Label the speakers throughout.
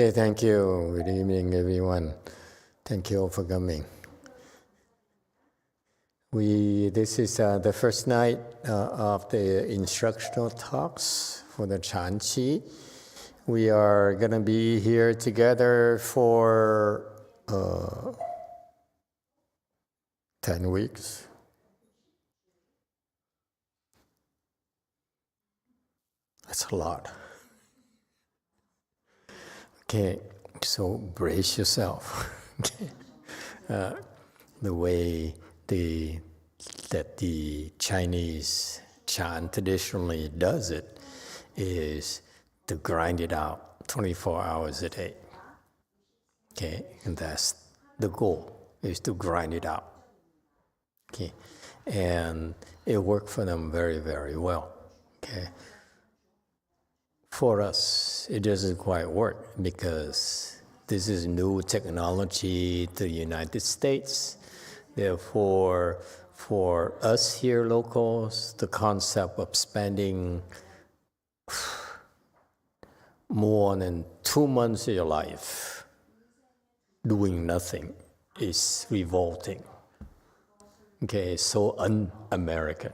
Speaker 1: Okay, thank you. Good evening, everyone. Thank you all for coming. This is the first night of the instructional talks for the Chan Qi. We are going to be here together for 10 weeks. That's a lot. Okay, so brace yourself. The way that the Chinese Chan traditionally does it is to grind it out 24 hours a day. Okay, and that's the goal, is to grind it out. Okay, and it worked for them very, very well. Okay. For us, it doesn't quite work because this is new technology to the United States. Therefore, for us here locals, the concept of spending more than 2 months of your life doing nothing is revolting. Okay, so un-American.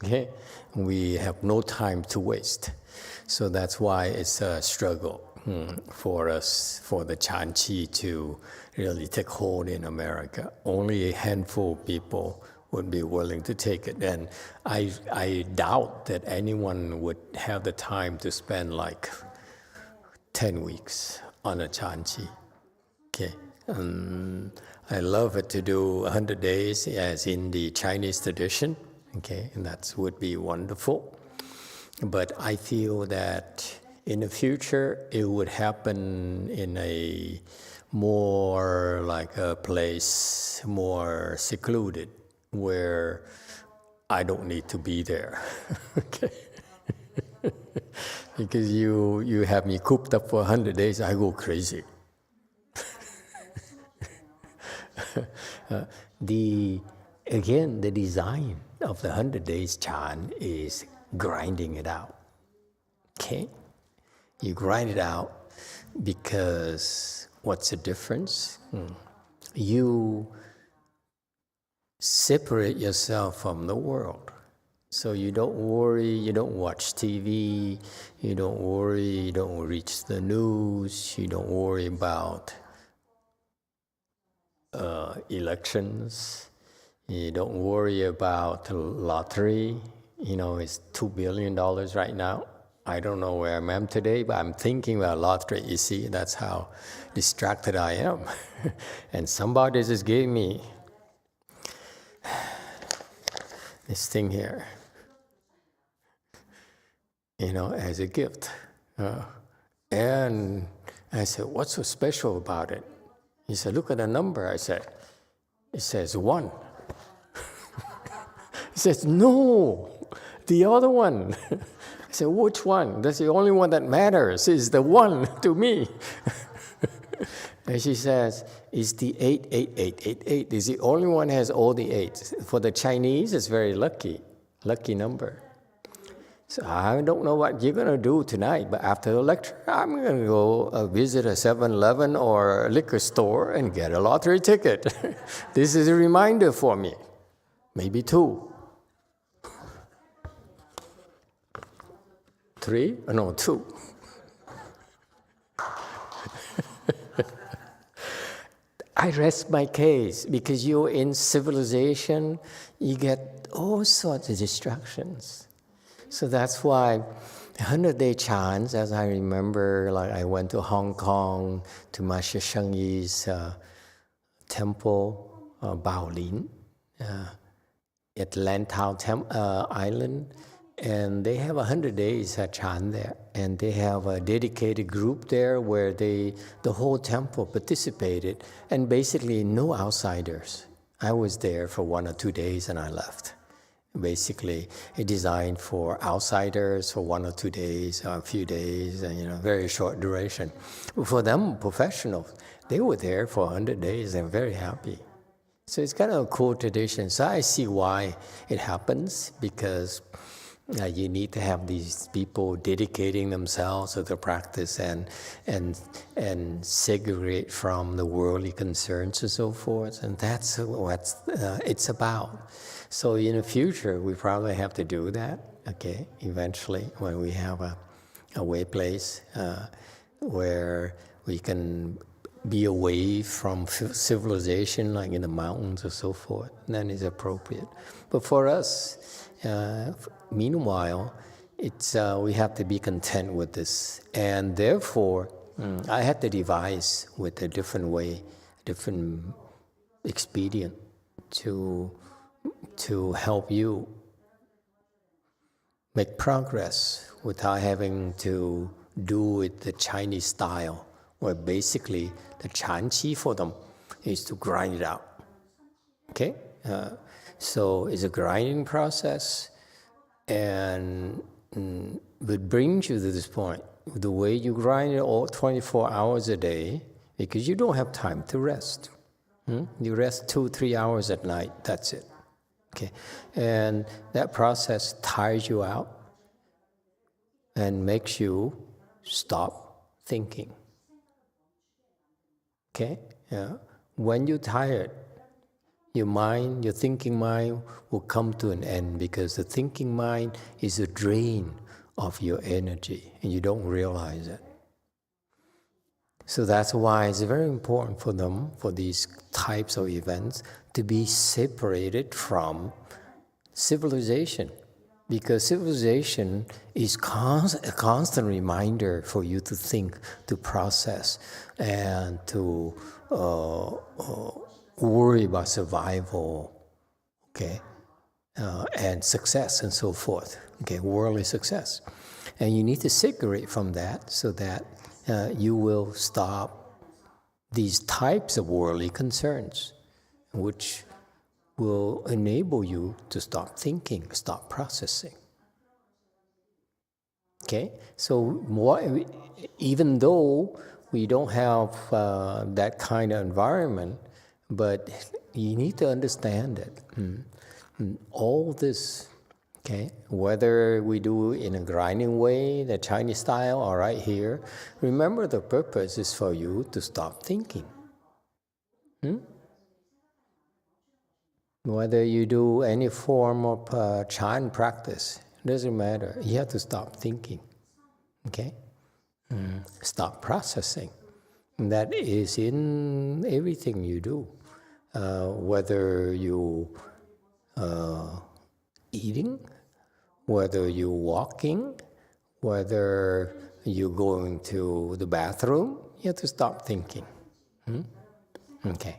Speaker 1: Okay, we have no time to waste. So that's why it's a struggle for us, for the Chan Qi to really take hold in America. Only a handful of people would be willing to take it. And I doubt that anyone would have the time to spend like 10 weeks on a Chan Qi. Okay. I love it to do 100 days as in the Chinese tradition. Okay, and that would be wonderful. But I feel that in the future, it would happen in a more like a place more secluded where I don't need to be there. Okay. Because you have me cooped up for 100 days, I go crazy. The design of the 100 days Chan is grinding it out. Okay? You grind it out because what's the difference? You separate yourself from the world. So you don't worry, you don't watch TV, you don't worry, you don't reach the news, you don't worry about elections. You don't worry about lottery. You know, it's $2 billion right now. I don't know where I am today, but I'm thinking about lottery. You see, that's how distracted I am. And somebody just gave me this thing here, you know, as a gift. And I said, what's so special about it? He said, look at the number. I said, it says 1. He says, no, the other one. I said, which one? That's the only one that matters, is the 1 to me. And she says, it's the 88888. It's the only one that has all the 8s. For the Chinese, it's very lucky number. So I don't know what you're going to do tonight, but after the lecture, I'm going to go visit a 7-Eleven or a liquor store and get a lottery ticket. This is a reminder for me. Maybe 2. 3? No, 2. I rest my case because you're in civilization, you get all sorts of distractions. So that's why 100-day chants, as I remember, like I went to Hong Kong, to Master Sheng Yi's temple, Baolin, at Lantau Island, and they have 100 days chant there, and they have a dedicated group there where the whole temple participated, and basically no outsiders. I was there for 1 or 2 days and I left. Basically, it designed for outsiders for 1 or 2 days, a few days, and very short duration. For them, professionals, they were there for 100 days and very happy. So it's kind of a cool tradition. So I see why it happens, because You need to have these people dedicating themselves to the practice and segregate from the worldly concerns and so forth. And that's what it's about. So in the future, we probably have to do that, okay, eventually, when we have a way place where we can be away from civilization, like in the mountains or so forth, then it's appropriate. But for us, meanwhile, it's we have to be content with this, and therefore, I had to devise with a different way, different expedient to help you make progress without having to do it the Chinese style, where basically the Chan Qi for them is to grind it out. Okay? So it's a grinding process, and it brings you to this point. The way you grind it all 24 hours a day, because you don't have time to rest. You rest 2-3 hours at night, that's it. Okay? And that process tires you out and makes you stop thinking. Okay? Yeah. When you're tired, your mind, your thinking mind will come to an end, because the thinking mind is a drain of your energy and you don't realize it. So that's why it's very important for them, for these types of events, to be separated from civilization. Because civilization is a constant reminder for you to think, to process, and to worry about survival, okay, and success and so forth, okay, worldly success. And you need to separate from that so that you will stop these types of worldly concerns, which will enable you to stop thinking, stop processing. Okay? So even though we don't have that kind of environment, but you need to understand it. All this, okay, whether we do it in a grinding way, the Chinese style, or right here, remember the purpose is for you to stop thinking. Whether you do any form of Chan practice, doesn't matter. You have to stop thinking, okay? Stop processing. And that is in everything you do. Whether you eating, whether you walking, whether you're going to the bathroom, you have to stop thinking. Okay.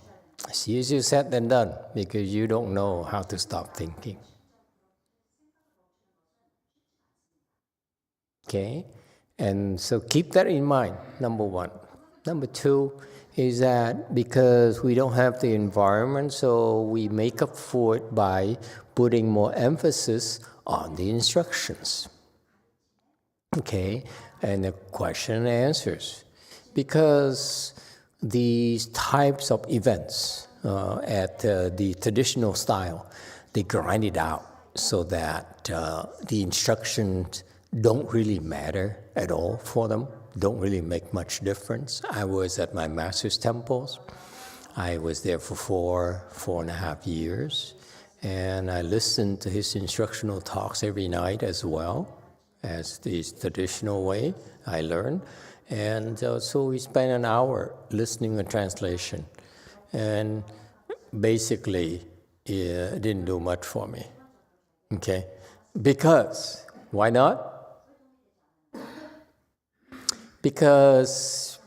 Speaker 1: It's easier said than done, because you don't know how to stop thinking. Okay? And so keep that in mind, number one. Number two is that because we don't have the environment, so we make up for it by putting more emphasis on the instructions. Okay? And the question and answers. Because these types of events at the traditional style, they grind it out so that the instructions don't really matter at all for them, don't really make much difference. I was at my master's temples. I was there for 4.5 years, and I listened to his instructional talks every night as well as the traditional way I learned. And so we spent an hour listening to translation, and basically it didn't do much for me, okay? Because, why not? Because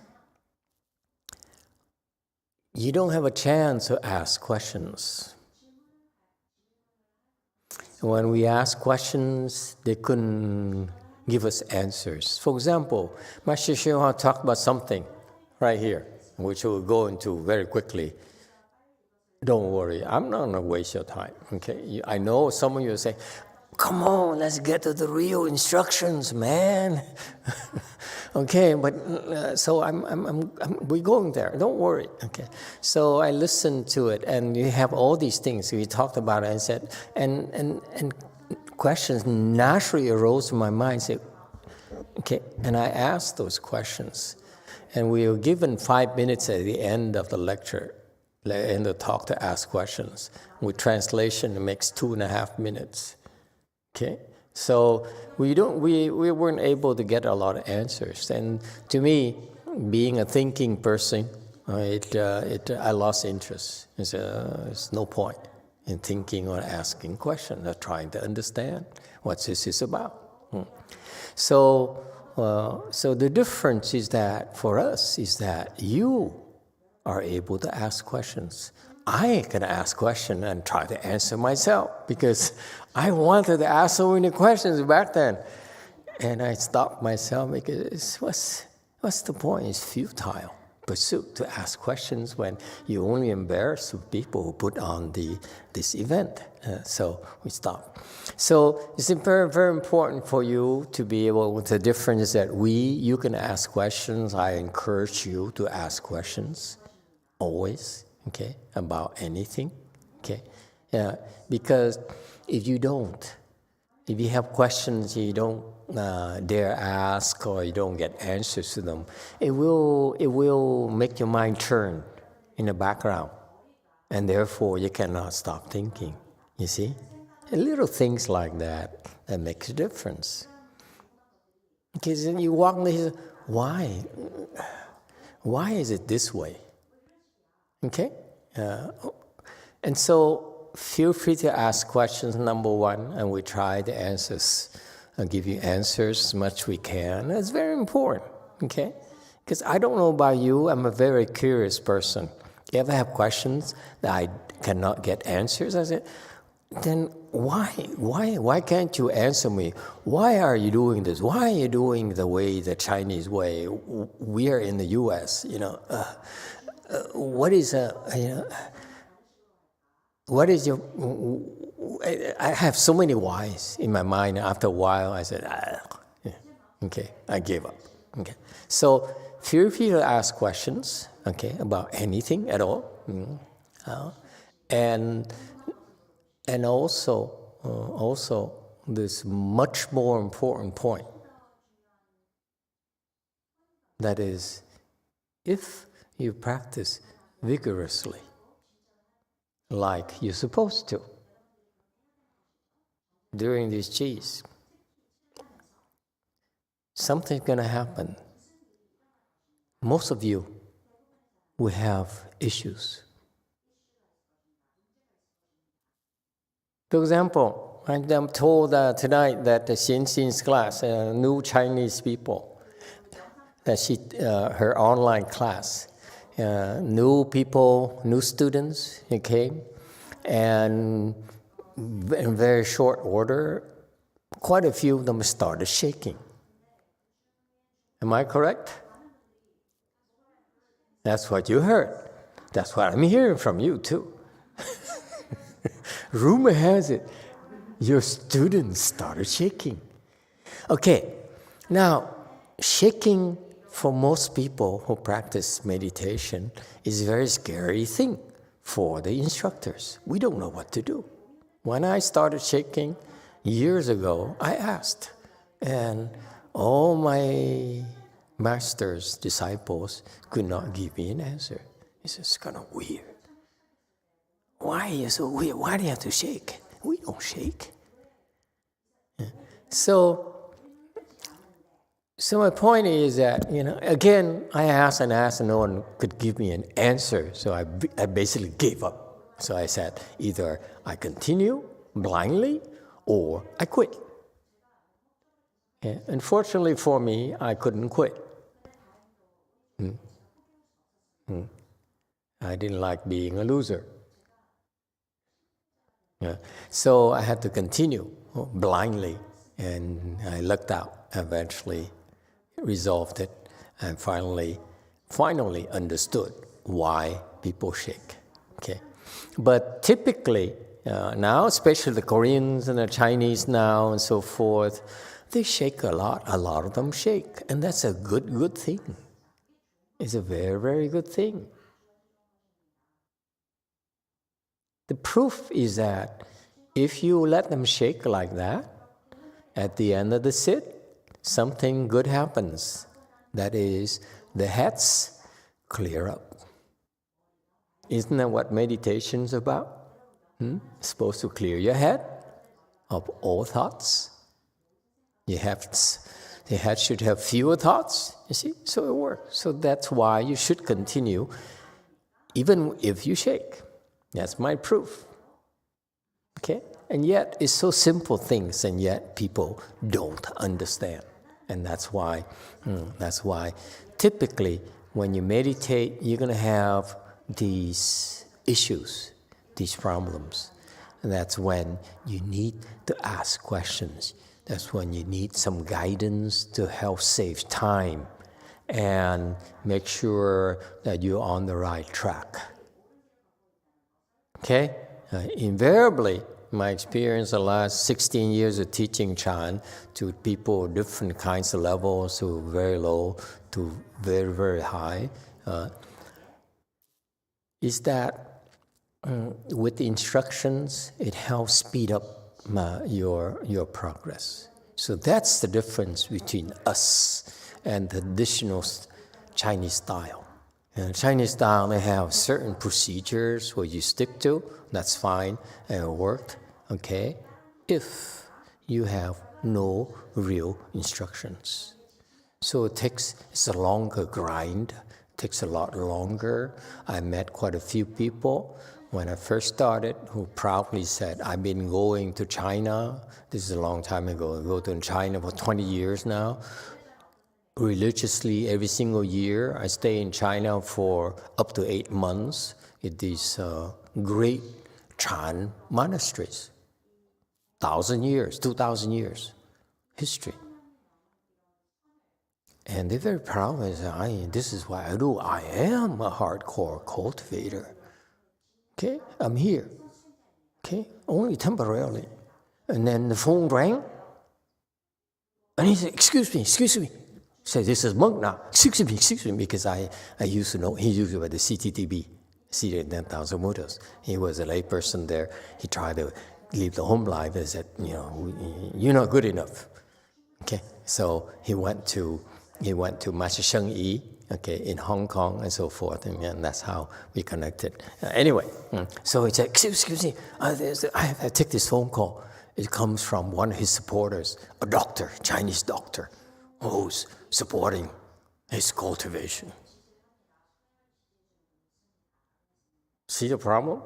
Speaker 1: you don't have a chance to ask questions. When we ask questions, they couldn't give us answers. For example, Master YongHua talked about something right here, which we'll go into very quickly. Don't worry, I'm not going to waste your time. Okay, I know some of you say, "Come on, let's get to the real instructions, man." Okay, but so we're going there. Don't worry. Okay, so I listened to it, and you have all these things we talked about. And I said, and questions naturally arose in my mind. Say, okay, and I asked those questions. And we were given 5 minutes at the end of the lecture, in the talk, to ask questions. With translation, it makes 2.5 minutes. Okay, so we weren't able to get a lot of answers. And to me, being a thinking person, I lost interest. There's no point in thinking or asking questions or trying to understand what this is about. So the difference is that for us is that you are able to ask questions. I can ask questions and try to answer myself because I wanted to ask so many questions back then. And I stopped myself because what's the point? It's futile pursuit to ask questions when you only embarrass the people who put on this event. So we stopped. So it's very, very important for you to be able, with the difference that you can ask questions. I encourage you to ask questions always, okay, about anything, okay? Yeah, because if you have questions you don't dare ask or you don't get answers to them, it will make your mind turn in the background, and therefore you cannot stop thinking, you see? And little things like that makes a difference. Because then you walk and you say, why? Why is it this way? Okay? And so feel free to ask questions, number one, and we try to give you answers as much as we can. It's very important, okay? Because I don't know about you, I'm a very curious person. If you ever have questions that I cannot get answers, I say, then why can't you answer me? Why are you doing this? Why are you doing the way, the Chinese way? We are in the U.S., what is your... I have so many whys in my mind. After a while, I said, okay, I gave up. Okay, so feel free to ask questions, okay, about anything at all, and also this much more important point. That is, if you practice vigorously, like you're supposed to, during these Qis, something's going to happen. Most of you will have issues. For example, I'm told tonight that the Xianxin's class, new Chinese people, that her online class, new people, new students, okay, and in very short order, quite a few of them started shaking. Am I correct? That's what you heard. That's what I'm hearing from you too. Rumor has it, your students started shaking. Okay, now shaking for most people who practice meditation is a very scary thing for the instructors. We don't know what to do. When I started shaking years ago, I asked, and all my master's disciples could not give me an answer. It's kind of weird. Why are you so weird? Why do you have to shake? We don't shake. Yeah. So my point is that, again, I asked and no one could give me an answer. So I basically gave up. So I said, either I continue blindly or I quit. Yeah. Unfortunately for me, I couldn't quit. I didn't like being a loser. Yeah. So I had to continue blindly, and I lucked out. Eventually resolved it, and finally understood why people shake. Okay, but typically now, especially the Koreans and the Chinese now and so forth, they shake a lot. A lot of them shake, and that's a good thing. It's a very, very good thing. The proof is that If you let them shake like that, at the end of the sit, something good happens. That is, the heads clear up. Isn't that what meditation's about? It's supposed to clear your head of all thoughts. The head should have fewer thoughts, you see? So it works. So that's why you should continue, even if you shake. That's my proof. Okay? And yet, it's so simple things, and yet people don't understand. And that's why typically when you meditate, you're going to have these issues, these problems. And that's when you need to ask questions. That's when you need some guidance to help save time and make sure that you're on the right track. Okay? Invariably, my experience the last 16 years of teaching Chan to people different kinds of levels, to very low to very, very high, is that with the instructions, it helps speed up your progress. So that's the difference between us and the traditional Chinese style. In Chinese style, they have certain procedures where you stick to. That's fine, and it worked. Okay, if you have no real instructions. So it's a longer grind, takes a lot longer. I met quite a few people when I first started who proudly said, I've been going to China, this is a long time ago, I go to China for 20 years now, religiously every single year. I stay in China for up to 8 months in these great Chan monasteries. 1,000 years, 2,000 years history. And they're very proud. They say, this is what I do. I am a hardcore cultivator. Okay, I'm here. Okay, only temporarily. And then the phone rang. And he said, excuse me. Say, this is monk now. Excuse me, because I used to know, he used to be the CTTB, Seated 10,000 Motors. He was a lay person there. He tried to live the home life and said, you're not good enough. Okay, so he went to Master Sheng Yi, okay, in Hong Kong and so forth, and that's how we connected. Anyway, so he said, excuse me, I take this phone call. It comes from one of his supporters, a doctor, Chinese doctor, who's supporting his cultivation. See the problem?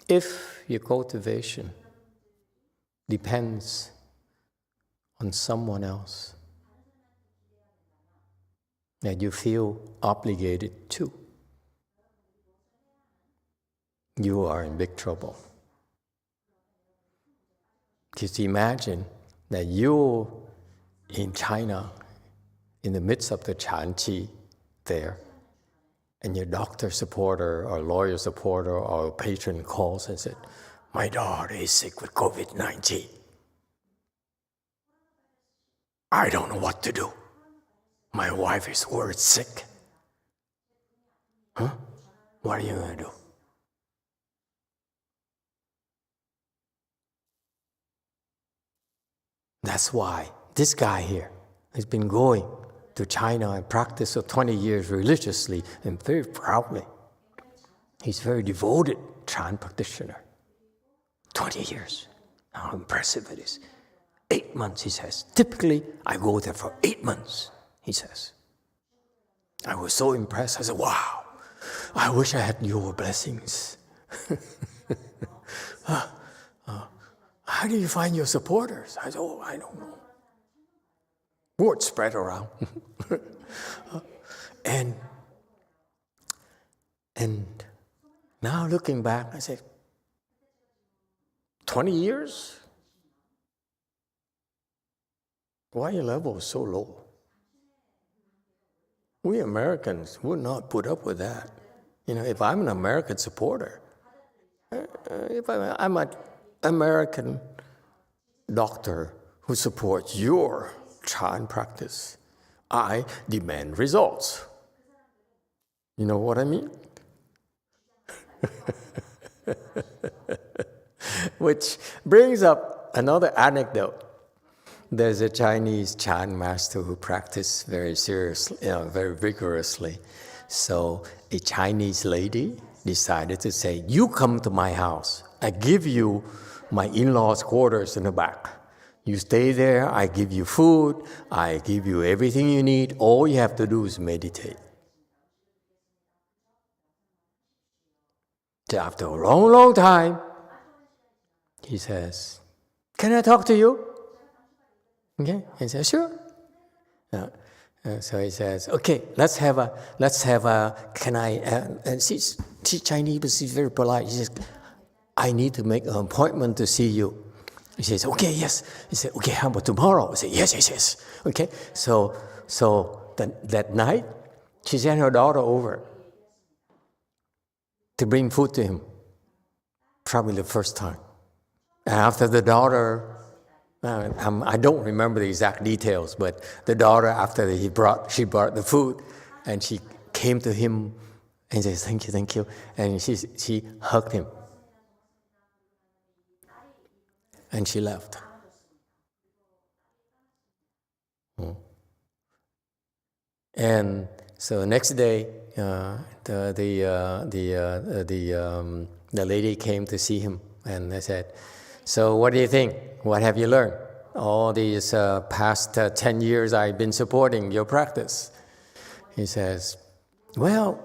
Speaker 1: If your cultivation depends on someone else that you feel obligated to, you are in big trouble. Just imagine that you're in China, in the midst of the Chan Qi there, and your doctor supporter or lawyer supporter or patron calls and said, my daughter is sick with COVID-19. I don't know what to do. My wife is worried sick. Huh? What are you going to do? That's why this guy here has been going to China and practiced for 20 years religiously and very proudly. He's a very devoted Chan practitioner. 20 years. How impressive it is. 8 months, he says. Typically, I go there for 8 months, he says. I was so impressed. I said, wow, I wish I had your blessings. How do you find your supporters? I said, I don't know. Word spread around. And now looking back, I said, 20 years? Why your level is so low? We Americans would not put up with that. If I'm an American supporter, if I'm an American doctor who supports your Chan practice, I demand results. You know what I mean? Which brings up another anecdote. There's a Chinese Chan master who practiced very seriously, very vigorously. So a Chinese lady decided to say, you come to my house. I give you my in-laws' quarters in the back. You stay there, I give you food, I give you everything you need. All you have to do is meditate. So after a long, long time, he says, can I talk to you? Okay, he says, sure. So he says, okay, let's have a, can I, and she's Chinese, but she's very polite. She says, I need to make an appointment to see you. He says, okay, yes. He said, okay, how about tomorrow? I said, yes. Okay, so that night, she sent her daughter over to bring food to him. Probably the first time. And after the daughter, I don't remember the exact details, but the daughter, after she brought the food, and she came to him and said, thank you, and she hugged him. And she left. And so next day, the lady came to see him, and they said, so what do you think? What have you learned? All these past 10 years I've been supporting your practice. He says, well,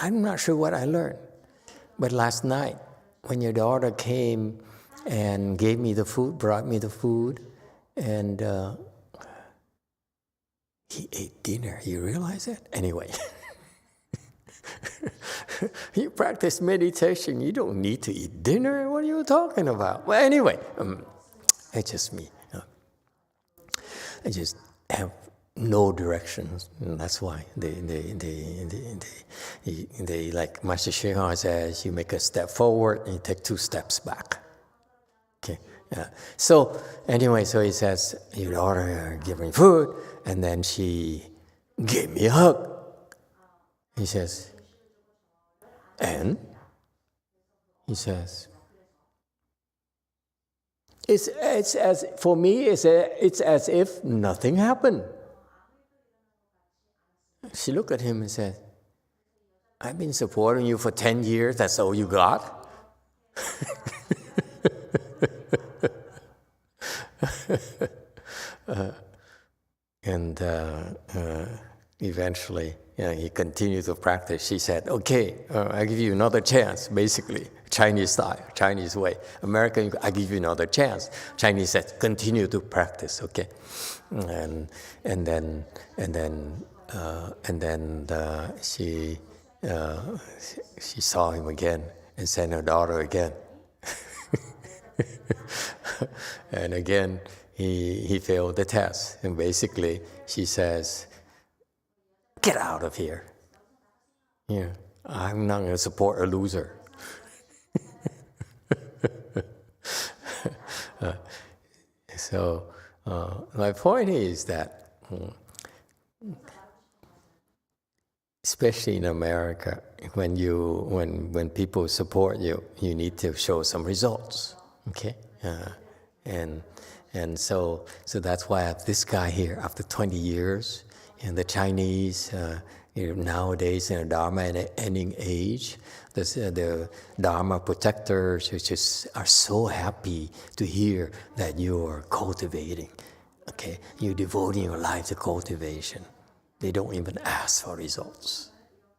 Speaker 1: I'm not sure what I learned. But last night, when your daughter came and gave me the food, brought me the food, and he ate dinner. You realize that? Anyway. You practice meditation, you don't need to eat dinner. What are you talking about? Well, anyway, it's just me. I just have no directions. And that's why they like Master Shehan says, you make a step forward and you take 2 steps back. Okay. Yeah. So anyway, so he says, your daughter gave me food, and then she gave me a hug. He says, and he says, it's as for me, it's as if nothing happened. She looked at him and said, I've been supporting you for 10 years, that's all you got? And eventually, he continued to practice. She said, okay, I give you another chance, basically, Chinese style, Chinese way. American, I give you another chance. Chinese said, continue to practice, okay? And then she saw him again and sent her daughter again. And again, he failed the test. And basically, she says, get out of here. Yeah, I'm not going to support a loser. So my point is that, especially in America, when people support you, you need to show some results. Okay, and so that's why I have this guy here after 20 years, and the Chinese nowadays in the Dharma and ending age, the Dharma protectors are so happy to hear that you are cultivating. Okay, you're devoting your life to cultivation. They don't even ask for results.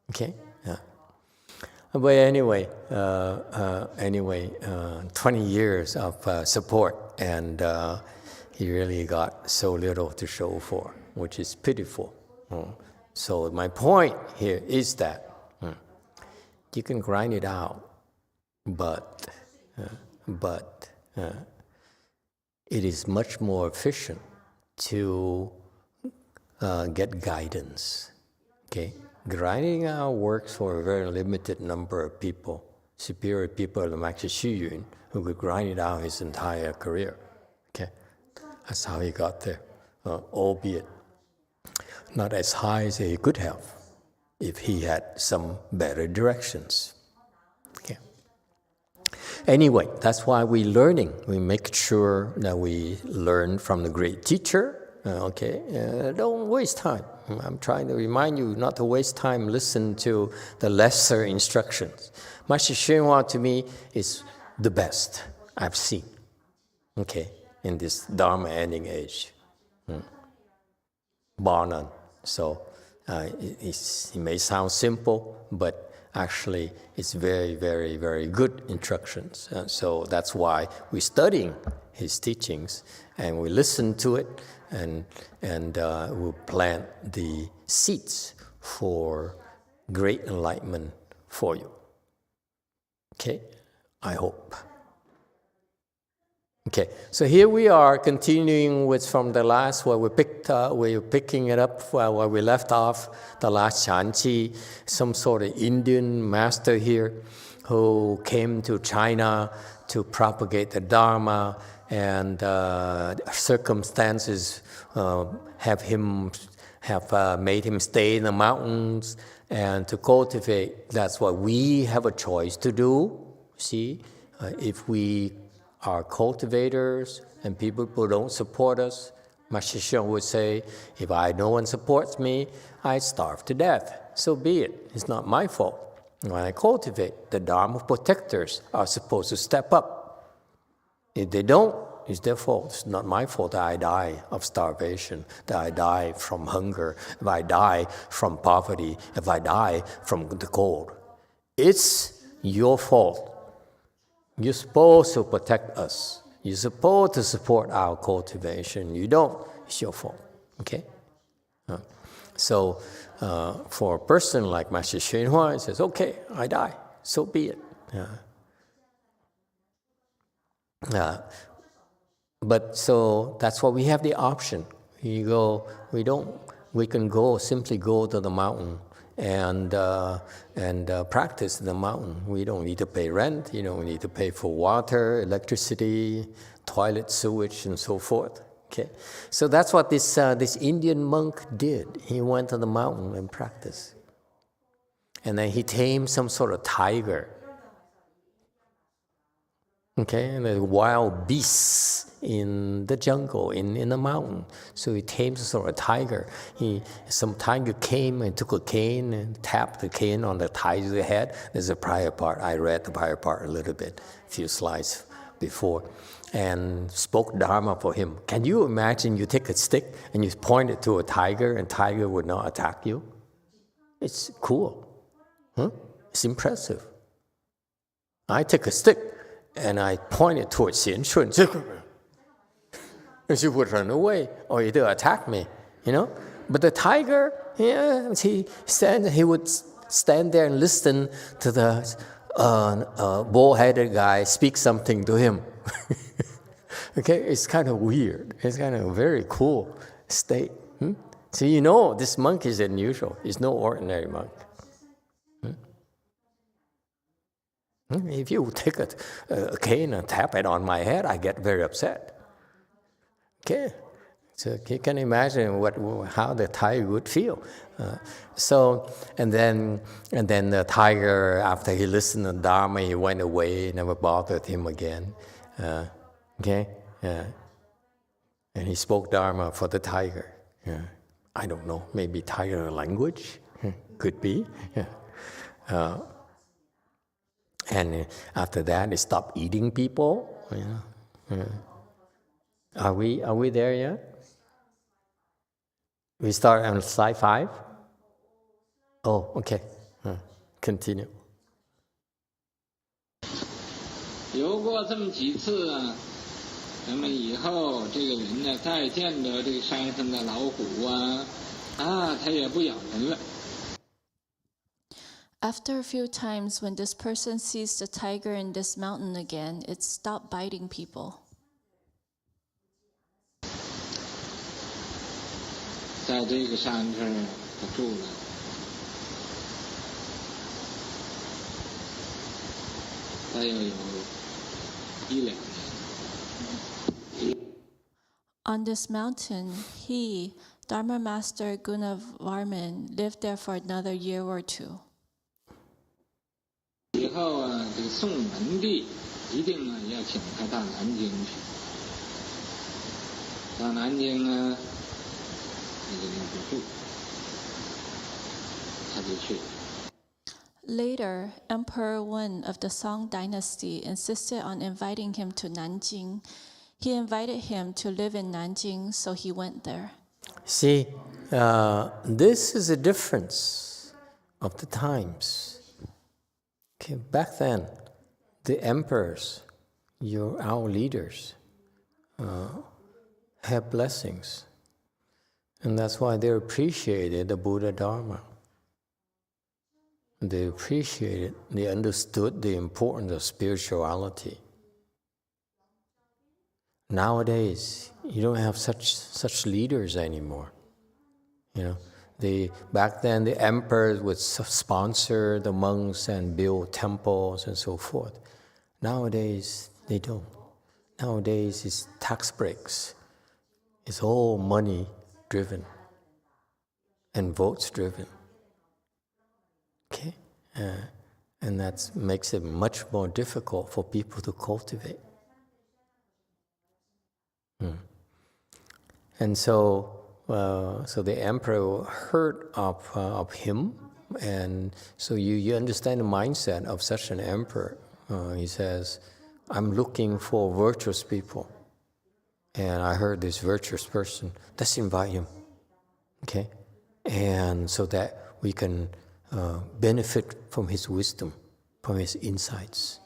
Speaker 1: Okay, yeah. But anyway, 20 years of support, and he really got so little to show for, which is pitiful. So my point here is that you can grind it out, but it is much more efficient to get guidance. Okay, grinding out works for a very limited number of people, superior people like Master Xu Yun, who could grind it out his entire career. Okay, that's how he got there, albeit not as high as he could have. if he had some better directions. Okay. Anyway, that's why we're learning. We make sure that we learn from the great teacher. Don't waste time. I'm trying to remind you not to waste time. Listen to the lesser instructions. Master YongHua to me is the best I've seen. Okay, in this Dharma ending age, bar none. So it may sound simple, but actually it's very, very, very good instructions. So that's why we're studying his teachings and we listen to it and we'll plant the seeds for great enlightenment for you. Okay, I hope. Okay, so here we are continuing with from the last where we're picking it up where we left off, the last Chanchi, some sort of Indian master here who came to China to propagate the Dharma, and circumstances have made him stay in the mountains and to cultivate. That's what we have a choice to do. See, if we are cultivators and people who don't support us, Master Sheng would say, if no one supports me, I starve to death. So be it. It's not my fault. When I cultivate, the Dharma protectors are supposed to step up. If they don't, it's their fault. It's not my fault that I die of starvation, that I die from hunger, if I die from poverty, if I die from the cold. It's your fault. You're supposed to protect us. You're supposed to support our cultivation. You don't, it's your fault. Okay? So for a person like Master YongHua, he says, okay, I die. So be it. But so that's why we have the option. We can simply go to the mountain and practice in the mountain. We don't need to pay rent. You don't need to pay for water, electricity, toilet, sewage, and so forth. Okay, so that's what this Indian monk did. He went to the mountain and practiced, and then he tamed some sort of tiger. Okay, and the wild beasts in the jungle, in the mountain. So he tamed some sort of tiger. Some tiger came and took a cane and tapped the cane on the tiger's head. There's a prior part. I read the prior part a little bit, a few slides before, and spoke Dharma for him. Can you imagine you take a stick and you point it to a tiger and tiger would not attack you? It's cool. Huh? It's impressive. I take a stick and I point it towards Xian Shun. She would run away or either attack me, you know. But the tiger, he would stand there and listen to the bull-headed guy speak something to him. Okay, it's kind of weird. It's kind of a very cool state. So you know this monk is unusual. He's no ordinary monk. If you take a cane and tap it on my head, I get very upset. Okay, so you can imagine how the tiger would feel. And then the tiger, after he listened to Dharma, he went away, never bothered him again. And he spoke Dharma for the tiger. I don't know, maybe tiger language, could be. And after that, he stopped eating people. Are we there yet? We start on slide 5. Oh, okay. Continue.
Speaker 2: 游过这么几次啊，咱们以后这个人呢，再见到这个山上的老虎啊，他也不咬人了。
Speaker 3: After a few times, when this person sees the tiger in this mountain again, it stopped biting people.
Speaker 2: 在这个山上他住了，大约有1-2年。
Speaker 3: On this mountain, he Dharma Master Gunavarman lived there for another year or two.
Speaker 2: 以后啊，这个宋文帝一定啊要请他到南京去。到南京啊，那个不住，他就去。
Speaker 3: Later, Emperor Wen of the Song dynasty insisted on inviting him to Nanjing. He invited him to live in Nanjing, so he went there.
Speaker 1: See, this is a difference of the times. Okay, back then, the emperors, our leaders, have blessings. And that's why they appreciated the Buddha Dharma. They appreciated, they understood the importance of spirituality. Nowadays, you don't have such leaders anymore. You know, back then the emperors would sponsor the monks and build temples and so forth. Nowadays, they don't. Nowadays, it's tax breaks. It's all money driven and votes driven. Okay, and that makes it much more difficult for people to cultivate. And so the emperor heard of him, and so you understand the mindset of such an emperor. He says, "I'm looking for virtuous people, and I heard this virtuous person. Let's invite him, okay, and so that we can." Benefit from his wisdom, from his insights.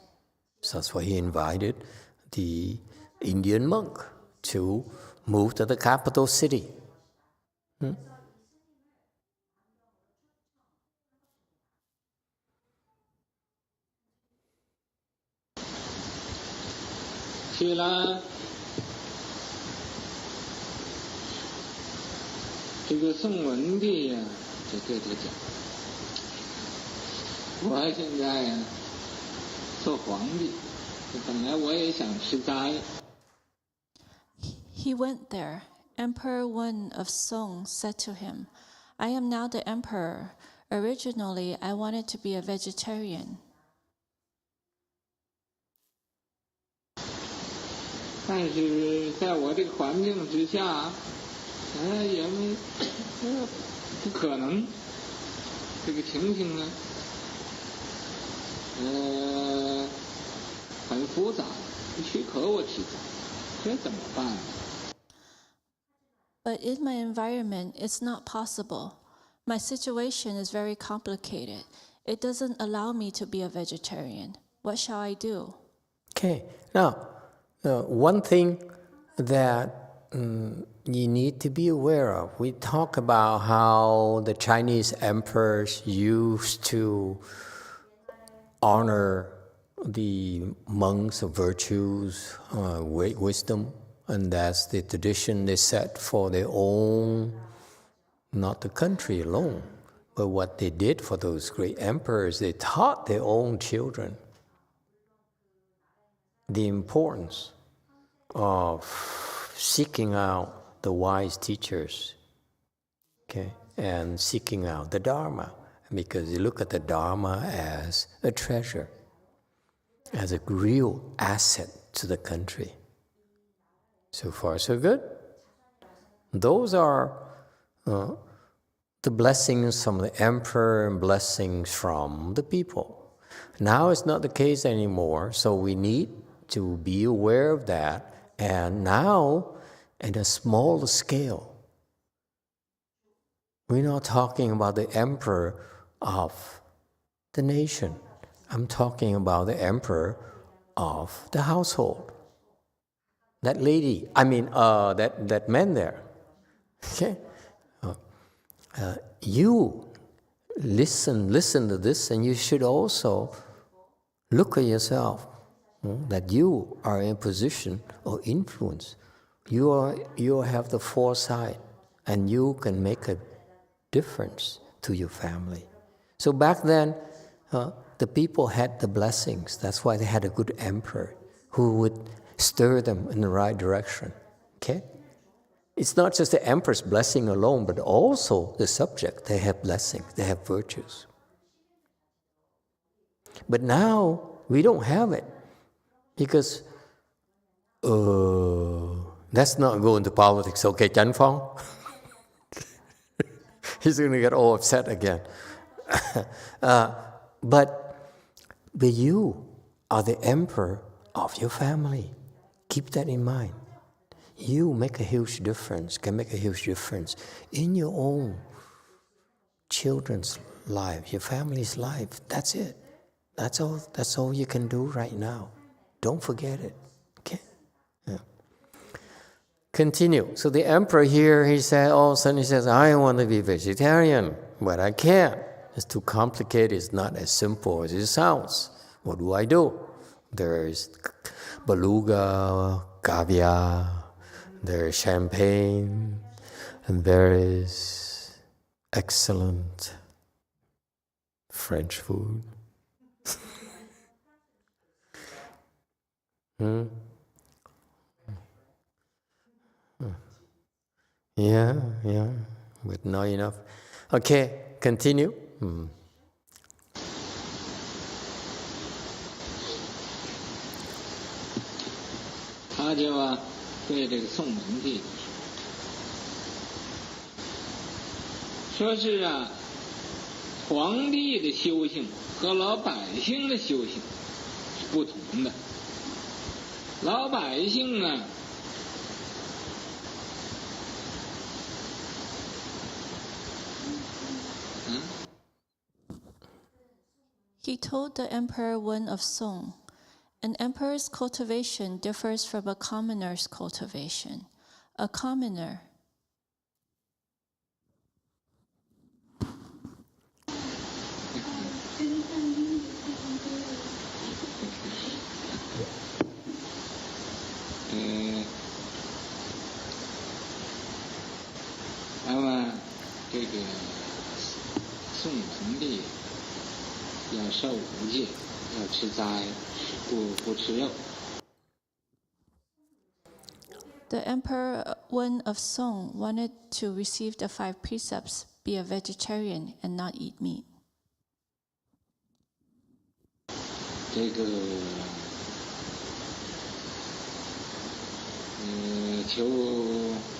Speaker 1: So that's why he invited the Indian monk to move to the capital city.
Speaker 2: 去了，这个宋文帝呀，就对他讲。 我现在呀，做皇帝，本来我也想吃斋。
Speaker 3: He went there. Emperor Wen of Song said to him, "I am now the emperor. Originally, I wanted to be a vegetarian."
Speaker 2: 但是在我这个环境之下，也没不可能，这个情形呢。 很复杂，许可我吃斋，这怎么办？
Speaker 3: But in my environment, it's not possible. My situation is very complicated. It doesn't allow me to be a vegetarian. What shall I do?
Speaker 1: Okay, now, one thing that you need to be aware of, we talk about how the Chinese emperors used to honor the monks of virtues, wisdom, and that's the tradition they set for their own, not the country alone, but what they did for those great emperors, they taught their own children the importance of seeking out the wise teachers, okay, and seeking out the Dharma. Because you look at the Dharma as a treasure, as a real asset to the country. So far, so good. Those are the blessings from the emperor and blessings from the people. Now it's not the case anymore, so we need to be aware of that. And now, at a smaller scale, we're not talking about the emperor of the nation. I'm talking about the emperor of the household. That lady, that man there. Okay? You listen to this, and you should also look at yourself, that you are in a position of influence. You have the foresight, and you can make a difference to your family. So back then, the people had the blessings. That's why they had a good emperor who would stir them in the right direction. Okay? It's not just the emperor's blessing alone, but also the subject. They have blessings, they have virtues. But now we don't have it because let's not go into politics, okay, Chan Phong? He's going to get all upset again. But you are the emperor of your family. Keep that in mind. You make a huge difference, can make a huge difference in your own children's life, your family's life. That's it. That's all you can do right now. Don't forget it. Okay? Yeah. Continue. So the emperor here, he said, all of a sudden he says, I want to be vegetarian, but I can't. It's too complicated. It's not as simple as it sounds. What do? There is beluga, caviar, there is champagne, and there is excellent French food. Yeah, but not enough. Okay, continue.
Speaker 2: 他就对这个宋文帝说是皇帝的修行和老百姓的修行是不同的。老百姓呢，He
Speaker 3: told the emperor Wen of Song, an emperor's cultivation differs from a commoner's cultivation. A commoner
Speaker 2: 那么这个宋文帝要受五戒，要吃斋，不吃肉。
Speaker 3: The emperor Wen of Song wanted to receive the 5 precepts, be a vegetarian and not eat meat.
Speaker 2: 这个求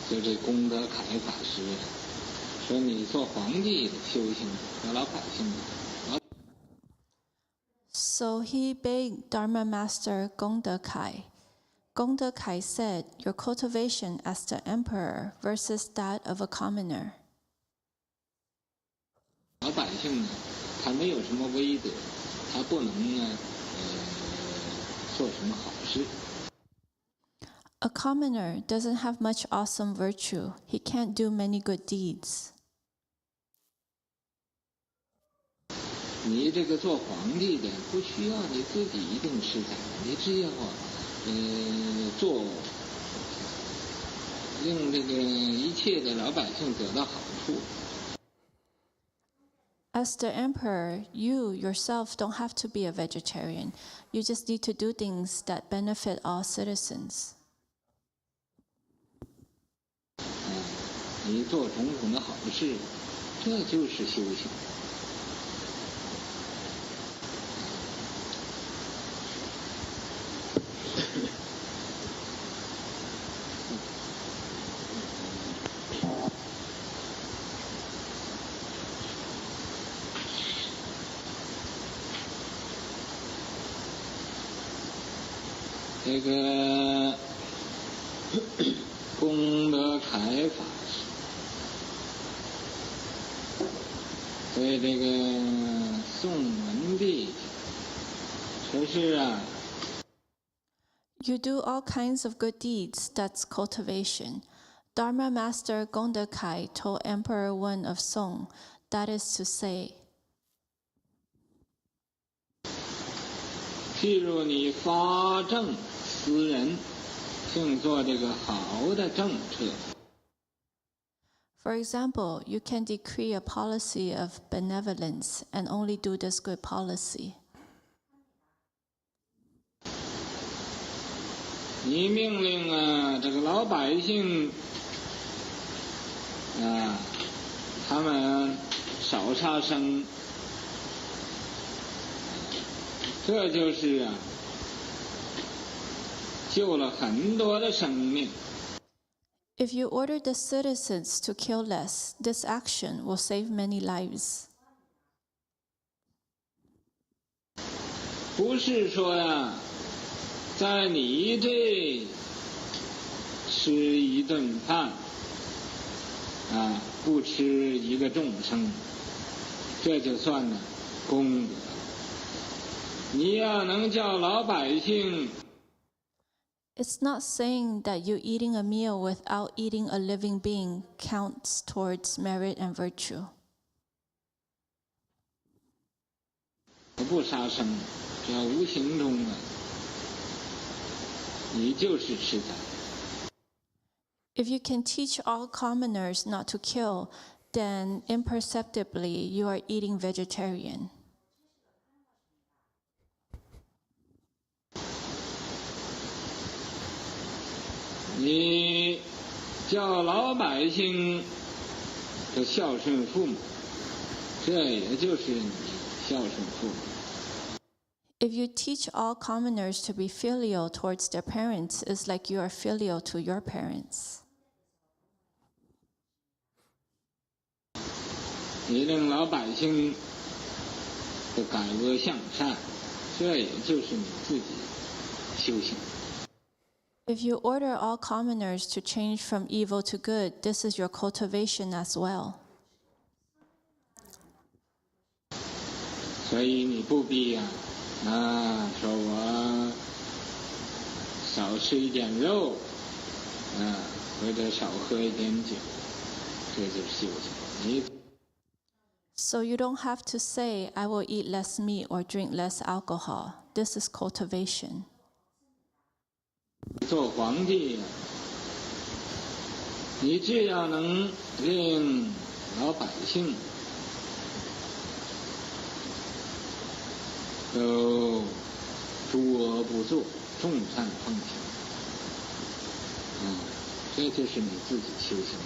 Speaker 2: 就这功德凯法师说，你做皇帝的修行和老百姓的。
Speaker 3: So he begged Dharma master Gongde Kai. Gongde Kai said, your cultivation as the emperor versus that of a commoner.
Speaker 2: 老百姓呢，他没有什么威德，他不能做什么好事。
Speaker 3: A commoner doesn't have much awesome virtue. He can't do many good deeds.
Speaker 2: 你这个做皇帝的不需要你自己一定吃斋，你只要做令这个一切的老百姓得到好处。
Speaker 3: As the emperor, you yourself don't have to be a vegetarian. You just need to do things that benefit all citizens.
Speaker 2: 你做种种的好事，这就是修行。这个功德凯法师对这个宋文帝说是
Speaker 3: You do all kinds of good deeds, that's cultivation. Dharma master Gongde Kai told Emperor Wen of Song, that is to say,
Speaker 2: 譬如你发政思人，请做这个好的政策。
Speaker 3: for example, you can decree a policy of benevolence and only do this good policy.
Speaker 2: 你命令这个老百姓他们少杀生，这就是救了很多的生命。
Speaker 3: If you order the citizens to kill less, this action will save many lives.
Speaker 2: 不是说在你这吃一顿饭，不吃一个众生，这就算功德。你要能叫老百姓。
Speaker 3: It's not saying that you eating a meal without eating a living being counts towards merit and virtue.
Speaker 2: 不杀生，只要无形中你就是吃斋。
Speaker 3: If you can teach all commoners not to kill, then imperceptibly you are eating vegetarian.
Speaker 2: 你叫老百姓的孝顺父母，这也就是你孝顺父母。
Speaker 3: If you teach all commoners to be filial towards their parents, it's like you are filial to your parents.
Speaker 2: 你令老百姓的改恶向善，这也就是你自己修行。
Speaker 3: If you order all commoners to change from evil to good, this is your cultivation as well.
Speaker 2: 所以你不必说我少吃一点肉，或者少喝一点酒，这就是修行。
Speaker 3: So you don't have to say, I will eat less meat or drink less alcohol. This is cultivation.
Speaker 2: 做皇帝，你只要能令老百姓都诸恶不作，众善奉行，这就是你自己修行。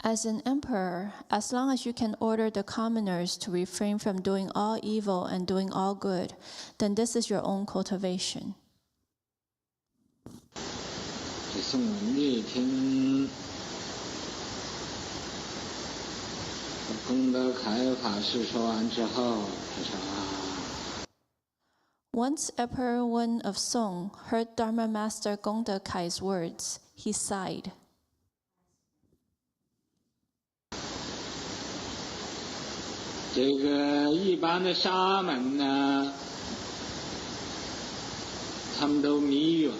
Speaker 3: As an emperor, as long as you can order the commoners to refrain from doing all evil and doing all good, then this is your own cultivation.
Speaker 2: 这宋文帝听功德凯法师说完之后，他说
Speaker 3: Once Emperor Wen of Song heard Dharma Master Gongda Kai's words, he sighed.
Speaker 2: 这个一般的沙门呢，他们都迷远；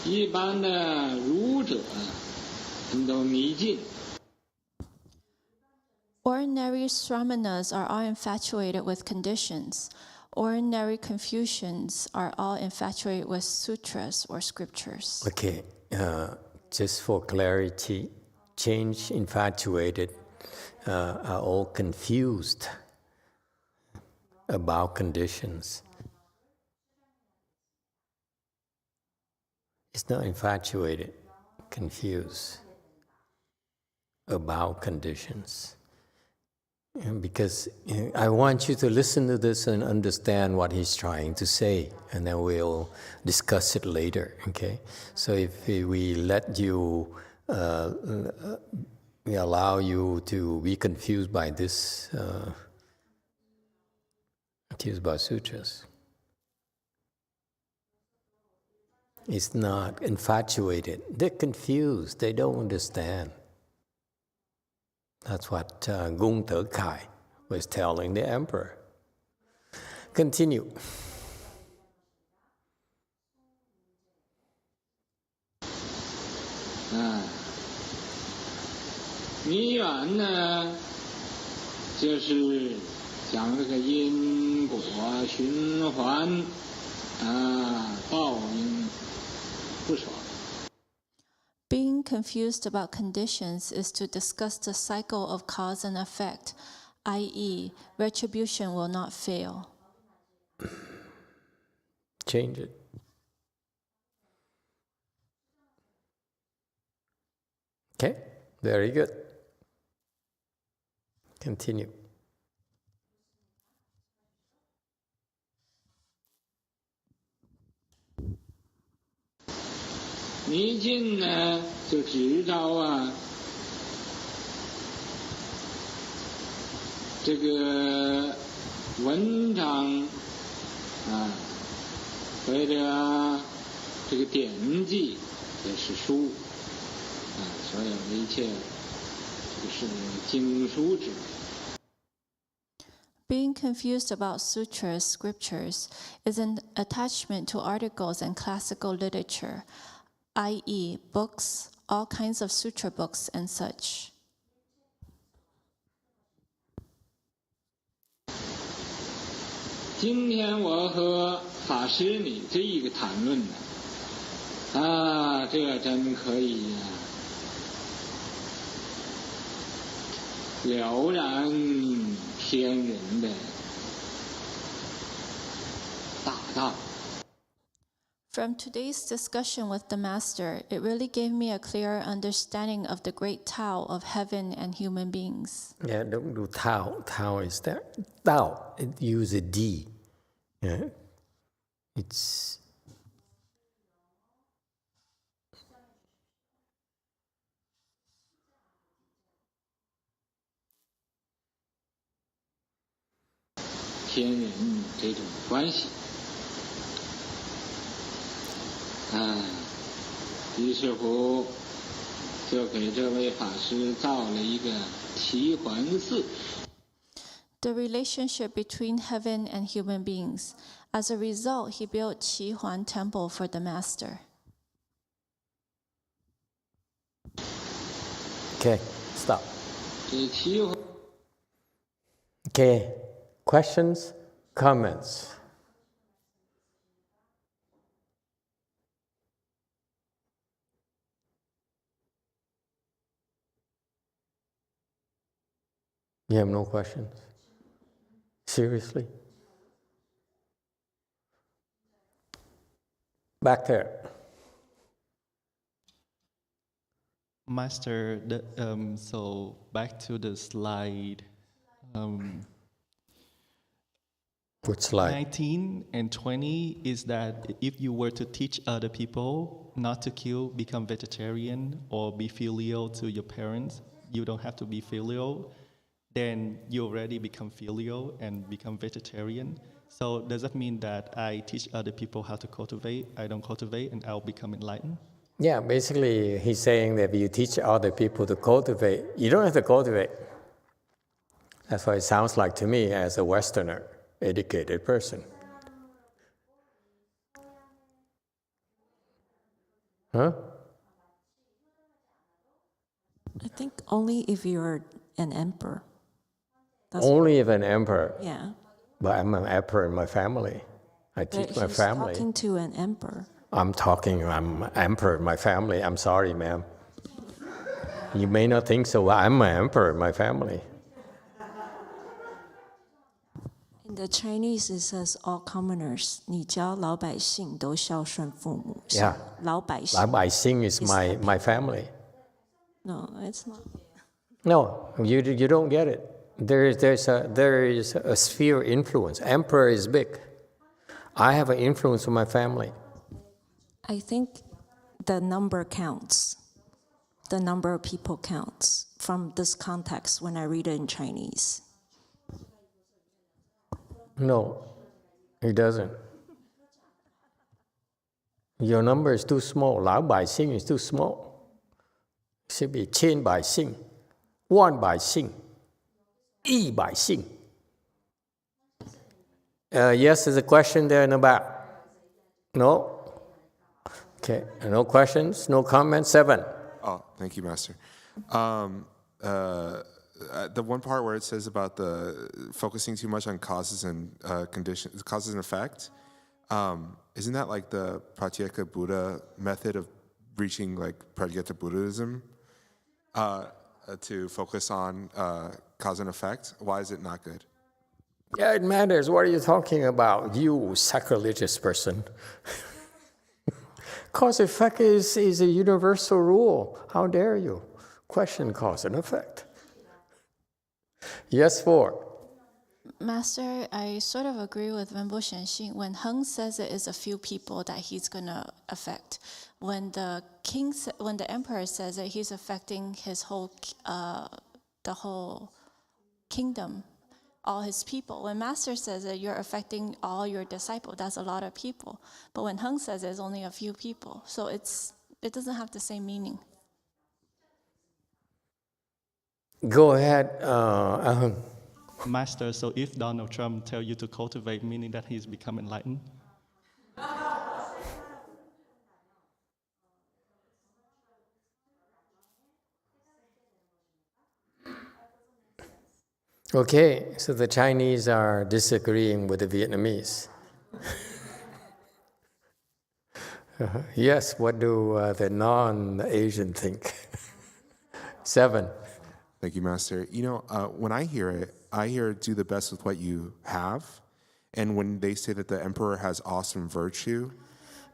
Speaker 2: 一般的儒者，他们都迷近。
Speaker 3: Ordinary Sramanas are all infatuated with conditions. Ordinary Confucians are all infatuated with sutras or scriptures.
Speaker 1: Okay, just for clarity, change infatuated are all confused about conditions. It's not infatuated, confused about conditions. Because I want you to listen to this and understand what he's trying to say, and then we'll discuss it later, okay? So if we let you, we allow you to be confused by this, confused by sutras. It's not infatuated. They're confused. They don't understand. That's what Gongda Kai was telling the emperor. Continue.
Speaker 2: 迷远呢，就是讲这个因果循环，报应不爽。
Speaker 3: Being confused about conditions is to discuss the cycle of cause and effect, i.e., retribution will not fail.
Speaker 1: Change it. Okay, very good. Continue.
Speaker 2: 迷信呢，就执照这个文章或者这个典籍也是书所有的一切就是经书之类。
Speaker 3: Being confused about sutras, scriptures, is an attachment to articles and classical literature, i.e., books, all kinds of sutra books and such.
Speaker 2: 今天我和法师你这一个谈论呢，这真可以了然天人的大道。
Speaker 3: From today's discussion with the Master, it really gave me a clearer understanding of the great Tao of heaven and human beings.
Speaker 1: Yeah, don't do Tao. Tao is there. Tao, it uses a D. Yeah. It's
Speaker 2: 天人这种关系于是乎就给这位法师造了一个齐桓寺。
Speaker 3: The relationship between heaven and human beings. As a result, he built Qi Huan Temple for the Master.
Speaker 1: okay. Stop.
Speaker 2: 这齐桓
Speaker 1: Okay. Questions, comments. You have no questions? Seriously? Back there.
Speaker 4: Master, so back to the slide
Speaker 1: Which slide?
Speaker 4: 19 and 20 is that if you were to teach other people not to kill, become vegetarian, or be filial to your parents, you don't have to be filial, then you already become filial and become vegetarian. So does that mean that I teach other people how to cultivate, I don't cultivate, and I'll become enlightened?
Speaker 1: Yeah, basically he's saying that if you teach other people to cultivate, you don't have to cultivate. That's what it sounds like to me as a Westerner, educated person. Huh?
Speaker 5: I think only if you're an emperor.
Speaker 1: Only if an emperor.
Speaker 5: Yeah.
Speaker 1: But I'm an emperor in my family. I
Speaker 5: But
Speaker 1: teach my
Speaker 5: he's
Speaker 1: family.
Speaker 5: talking to an emperor.
Speaker 1: I'm emperor in my family. I'm sorry, ma'am. You may not think so. I'm an emperor in my family.
Speaker 5: In the Chinese, it says all commoners. 你教老百姓都孝顺父母。
Speaker 1: Yeah.
Speaker 5: 老百姓。
Speaker 1: Lao Bai Xing is my family.
Speaker 5: No, it's not.
Speaker 1: No, you don't get it. There is a sphere influence. Emperor is big. I have an influence on my family.
Speaker 5: I think the number counts. The number of people counts from this context when I read it in Chinese.
Speaker 1: No, it doesn't. Your number is too small. Lao Bai Xing is too small. It should be 千百姓, 万百姓, 一百姓. Yes, there's a question there in the back. No? Okay, no questions, no comments. 7.
Speaker 6: Oh, thank you, Master. The one part where it says about the focusing too much on causes and conditions, causes and effect, isn't that like the Pratyeka Buddha method of reaching like Pratyeka Buddhism? To focus on cause and effect? Why is it not good?
Speaker 1: Yeah, it matters. What are you talking about, you sacrilegious person? Cause effect is a universal rule. How dare you? Question, cause, and effect. Yes, 4.
Speaker 3: Master, I sort of agree with Wenbo Shenxing. When Heng says it is a few people that he's gonna affect, when the emperor says it, he's affecting his whole, the whole kingdom, all his people. When Master says it, you're affecting all your disciples. That's a lot of people. But when Heng says it, it's only a few people. So it doesn't have the same meaning.
Speaker 1: Go ahead, Ahun.
Speaker 4: Master, so if Donald Trump tell you to cultivate, meaning that he's become enlightened?
Speaker 1: Okay, so the Chinese are disagreeing with the Vietnamese. Yes, what do the non-Asian think? 7.
Speaker 6: Thank you, Master. You know, when I hear do the best with what you have. And when they say that the emperor has awesome virtue,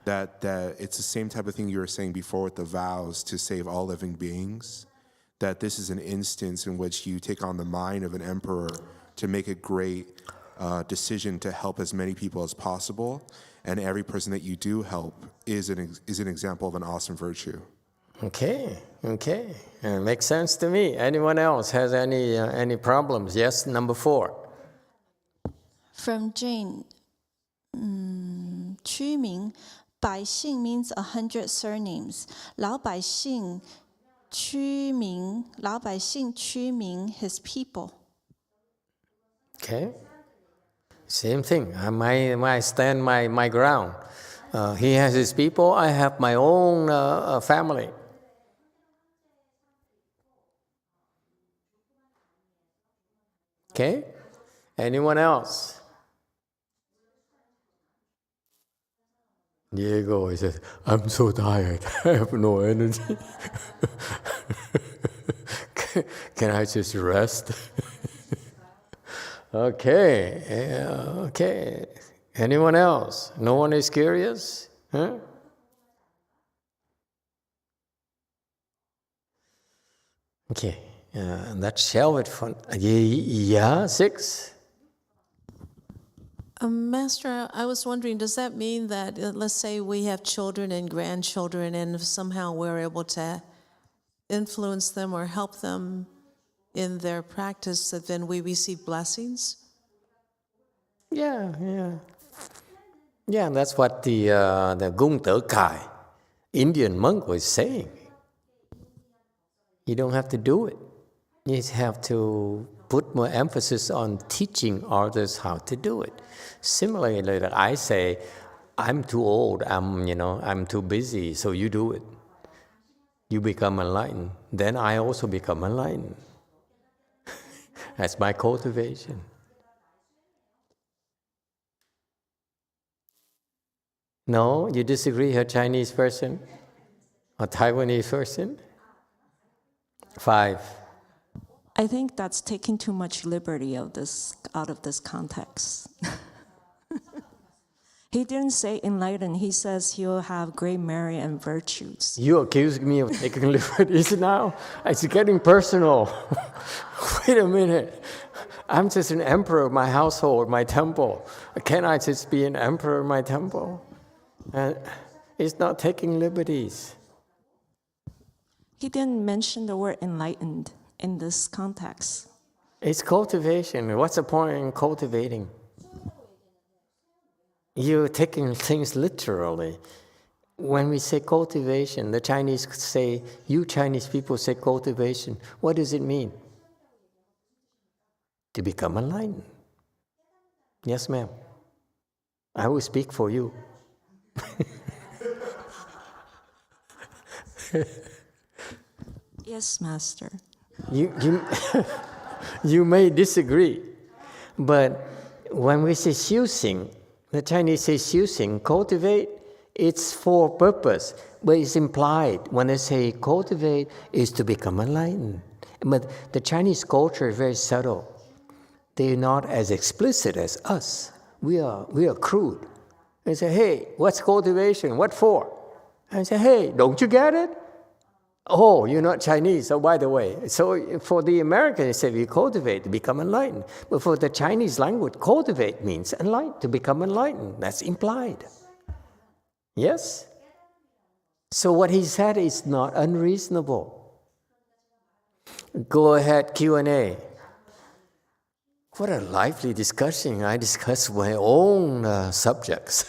Speaker 6: that it's the same type of thing you were saying before with the vows to save all living beings, that this is an instance in which you take on the mind of an emperor to make a great decision to help as many people as possible. And every person that you do help is an example of an awesome virtue.
Speaker 1: Okay. Makes sense to me. Anyone else has any problems? Yes, number 4.
Speaker 3: From Jane, 区名, 百姓 means 100 surnames. 老百姓区名 his people.
Speaker 1: Okay. Same thing. I stand my ground. He has his people. I have my own family. Okay. Anyone else? Diego, he says, I'm so tired. I have no energy. Can I just rest? Okay. Anyone else? No one is curious? Huh? Okay. Let's share it for 6.
Speaker 7: Master, I was wondering, does that mean that, let's say we have children and grandchildren and somehow we're able to influence them or help them in their practice, that then we receive blessings?
Speaker 1: Yeah, that's what the Gung Te Kai, Indian monk, was saying. You don't have to do it. You just have to put more emphasis on teaching others how to do it. Similarly, like I say, I'm too old, I'm too busy, so you do it. You become enlightened. Then I also become enlightened. That's my cultivation. No, you disagree, a Chinese person? A Taiwanese person? 5.
Speaker 5: I think that's taking too much liberty out of this context. He didn't say enlightened. He says he'll have great merit and virtues.
Speaker 1: You accuse me of taking liberties now? It's getting personal. Wait a minute. I'm just an emperor of my household, my temple. Can I just be an emperor of my temple? And it's not taking liberties.
Speaker 5: He didn't mention the word enlightened in this context.
Speaker 1: It's cultivation. What's the point in cultivating? You're taking things literally. When we say cultivation, the Chinese say, you Chinese people say cultivation. What does it mean? To become enlightened. Yes, ma'am. I will speak for you.
Speaker 5: Yes, Master.
Speaker 1: You may disagree, but when we say 修行, the Chinese say 修行, cultivate, it's for purpose, but it's implied. When they say cultivate, is to become enlightened. But the Chinese culture is very subtle. They're not as explicit as us. We are crude. They say, hey, what's cultivation? What for? I say, hey, don't you get it? Oh, you're not Chinese. Oh, by the way. So for the Americans, they say we cultivate to become enlightened. But for the Chinese language, cultivate means enlightened, to become enlightened. That's implied. Yes? So what he said is not unreasonable. Go ahead, Q&A. What a lively discussion. I discuss my own subjects.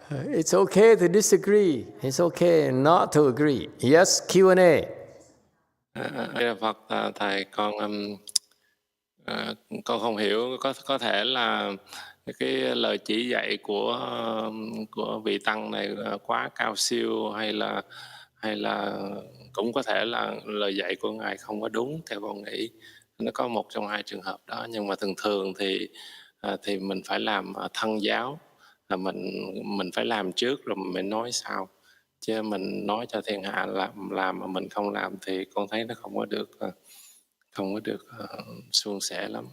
Speaker 1: It's okay to disagree. It's okay not to agree. Yes, Q&A.
Speaker 8: Phật, thầy con không hiểu, có thể là cái lời chỉ dạy của vị tăng này quá cao siêu, hay là cũng có thể là lời dạy của ngài không có đúng theo con nghĩ. Nó có một trong hai trường hợp đó, nhưng mà thường thì mình phải làm thân giáo, là mình phải làm trước rồi mình nói sau, chứ mình nói cho thiên hạ làm mà mình không làm thì con thấy nó không có được suôn sẻ lắm.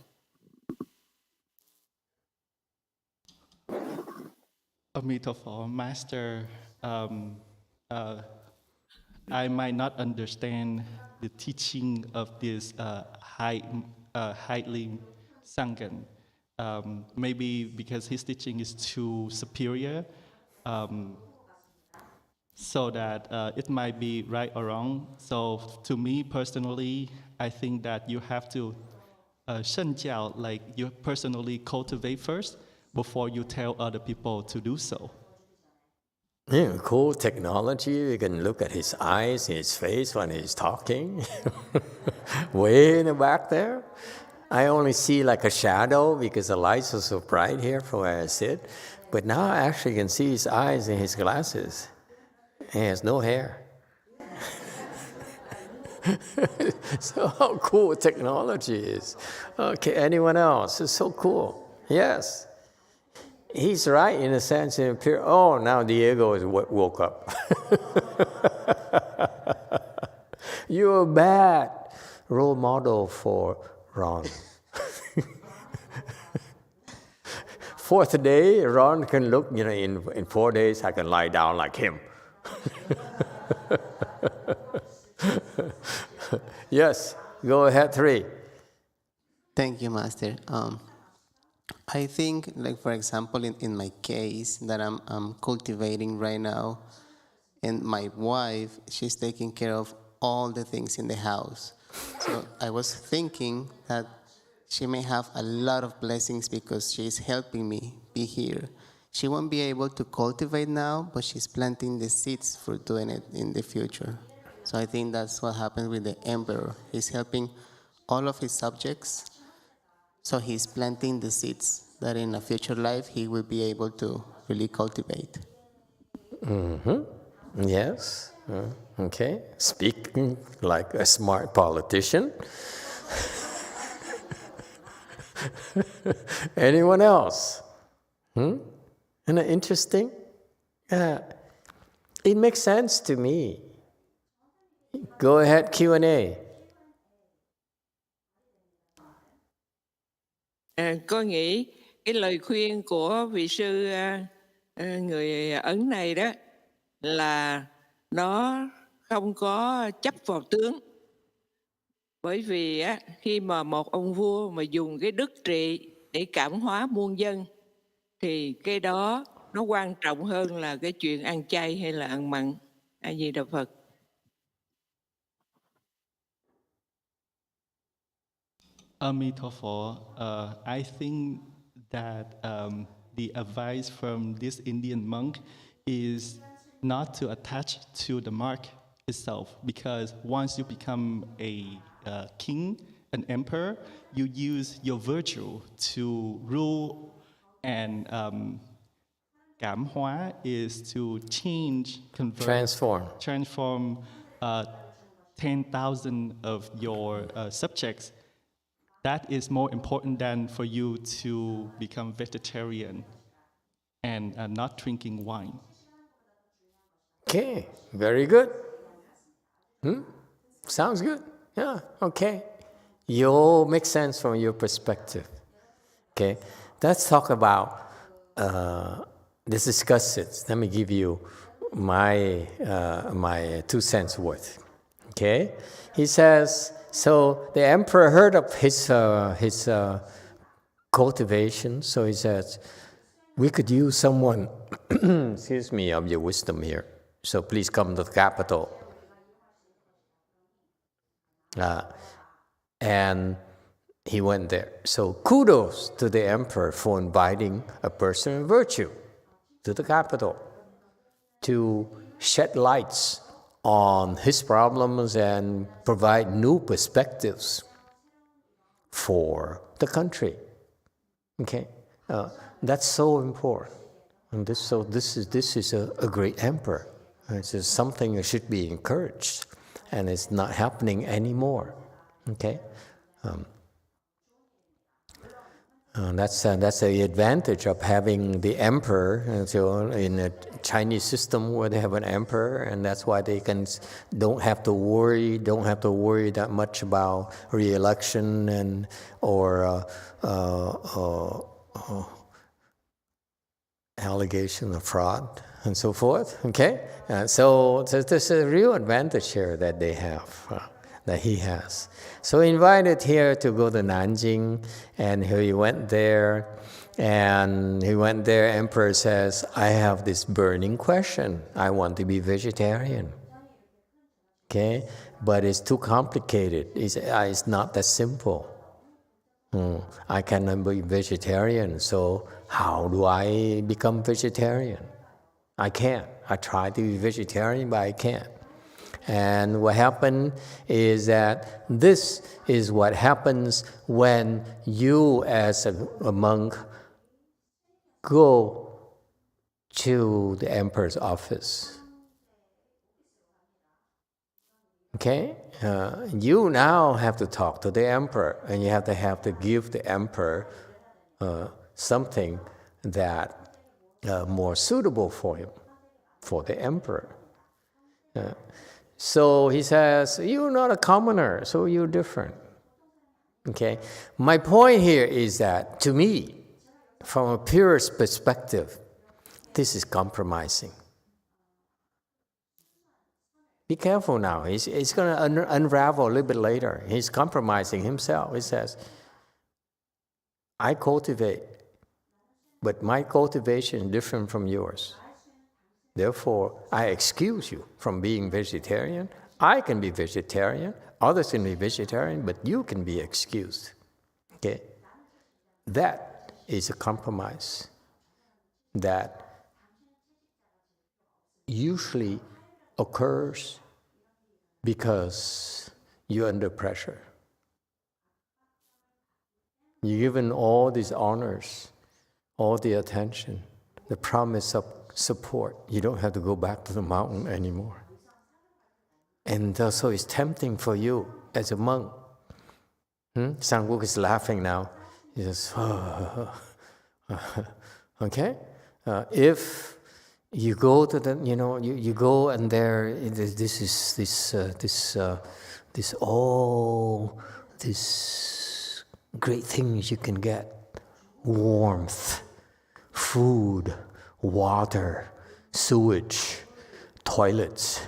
Speaker 4: Emitofuo, Master, I might not understand the teaching of this highly Sanghan. Maybe because his teaching is too superior, so that it might be right or wrong. So to me personally, I think that you have to 身教, like you personally cultivate first before you tell other people to do so.
Speaker 1: Yeah, cool technology. You can look at his eyes, his face when he's talking. Way in the back there. I only see like a shadow because the lights are so bright here from where I sit. But now I actually can see his eyes and his glasses. He has no hair. So how cool technology is. Okay, anyone else? It's so cool. Yes. He's right in a sense. Oh, now Diego is woke up. You're a bad role model for Ron. Fourth day, Ron can look, in 4 days I can lie down like him. Yes, go ahead, 3.
Speaker 9: Thank you, Master. I think, like for example, in my case that I'm cultivating right now, and my wife, she's taking care of all the things in the house. So I was thinking that she may have a lot of blessings because she's helping me be here. She won't be able to cultivate now, but she's planting the seeds for doing it in the future. So I think that's what happens with the emperor. He's helping all of his subjects. So he's planting the seeds that in a future life he will be able to really cultivate.
Speaker 1: Yes. Okay. Speaking like a smart politician. Anyone else? Isn't it interesting? It makes sense to me. Go ahead, Q&A.
Speaker 10: Con nghĩ cái lời khuyên của vị sư người Ấn này đó là nó không có chấp vào tướng. Bởi vì khi mà một ông vua mà dùng cái đức trị để cảm hóa muôn dân thì cái đó nó quan trọng hơn là cái chuyện ăn chay hay là ăn mặn. A Di Đà Phật.
Speaker 4: Emitofuo, I think that the advice from this Indian monk is not to attach to the mark itself, because once you become a king, an emperor, you use your virtue to rule, and YongHua is to change, convert, transform 10,000 of your subjects. That is more important than for you to become vegetarian and not drinking wine.
Speaker 1: Okay, very good. Sounds good. Yeah, okay. You all make sense from your perspective. Okay, let's talk about let's discuss it. Let me give you my 2 cents worth. Okay, he says. So the emperor heard of his cultivation. So he says, we could use someone, excuse me, of your wisdom here. So please come to the capital. And he went there. So kudos to the emperor for inviting a person of virtue to the capital to shed lights on his problems and provide new perspectives for the country. Okay, that's so important. And this is a great emperor. This is something that should be encouraged, and it's not happening anymore. Okay, that's the advantage of having the emperor. So in a Chinese system where they have an emperor, and that's why they don't have to worry that much about re-election and or allegation of fraud and so forth. Okay, so there's a real advantage here that they have. That he has. So he invited here to go to Nanjing, and he went there, emperor says, I have this burning question. I want to be vegetarian. Okay, but it's too complicated. It's not that simple. I cannot be vegetarian, so how do I become vegetarian? I can't. I try to be vegetarian, but I can't. And what happened is that this is what happens when you as a monk go to the emperor's office. Okay? You now have to talk to the emperor, and you have to give the emperor something that more suitable for him, for the emperor. So he says, you're not a commoner, so you're different. Okay? My point here is that, to me, from a purist perspective, this is compromising. Be careful now. He's going to unravel a little bit later. He's compromising himself. He says, I cultivate, but my cultivation is different from yours. Therefore, I excuse you from being vegetarian. I can be vegetarian, others can be vegetarian, but you can be excused. Okay? That is a compromise that usually occurs because you're under pressure. You're given all these honors, all the attention, the promise of support. You don't have to go back to the mountain anymore. And so it's tempting for you as a monk. Sangwok is laughing now. He says, okay? If you go to the, you go and there, this great things you can get. Warmth, food, water, sewage, toilets,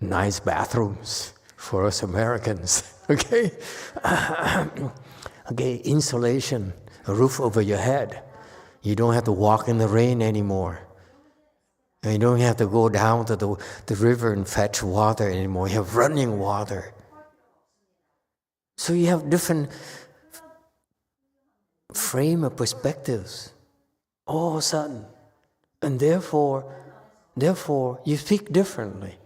Speaker 1: nice bathrooms for us Americans, okay? Okay, insulation, a roof over your head. You don't have to walk in the rain anymore. And you don't have to go down to the river and fetch water anymore. You have running water. So you have different frame of perspectives all of a sudden. And therefore, you speak differently.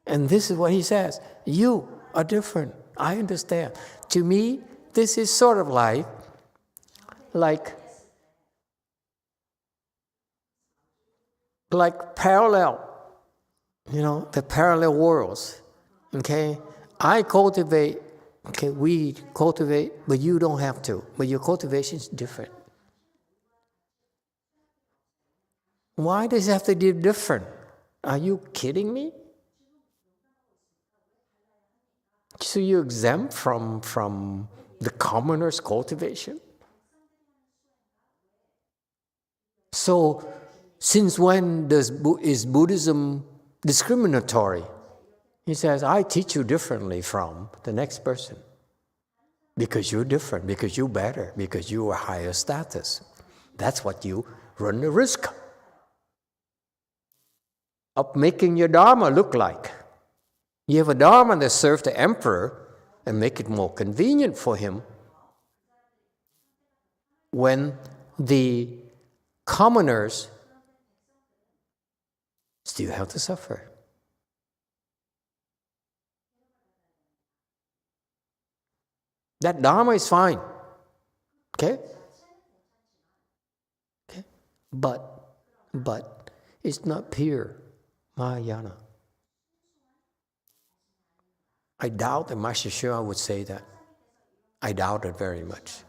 Speaker 1: And this is what he says. You are different. I understand. To me, this is sort of like parallel, the parallel worlds. Okay? I cultivate, we cultivate, but you don't have to. But your cultivation is different. Why does it have to be different? Are you kidding me? So you're exempt from the commoner's cultivation? So, since when is Buddhism discriminatory? He says, I teach you differently from the next person. Because you're different, because you're better, because you are higher status. That's what you run the risk of making your Dharma look like. You have a Dharma that serves the emperor and make it more convenient for him when the commoners still have to suffer. That Dharma is fine. Okay? Okay? But it's not pure Mahayana. I doubt that Master Shua would say that. I doubt it very much.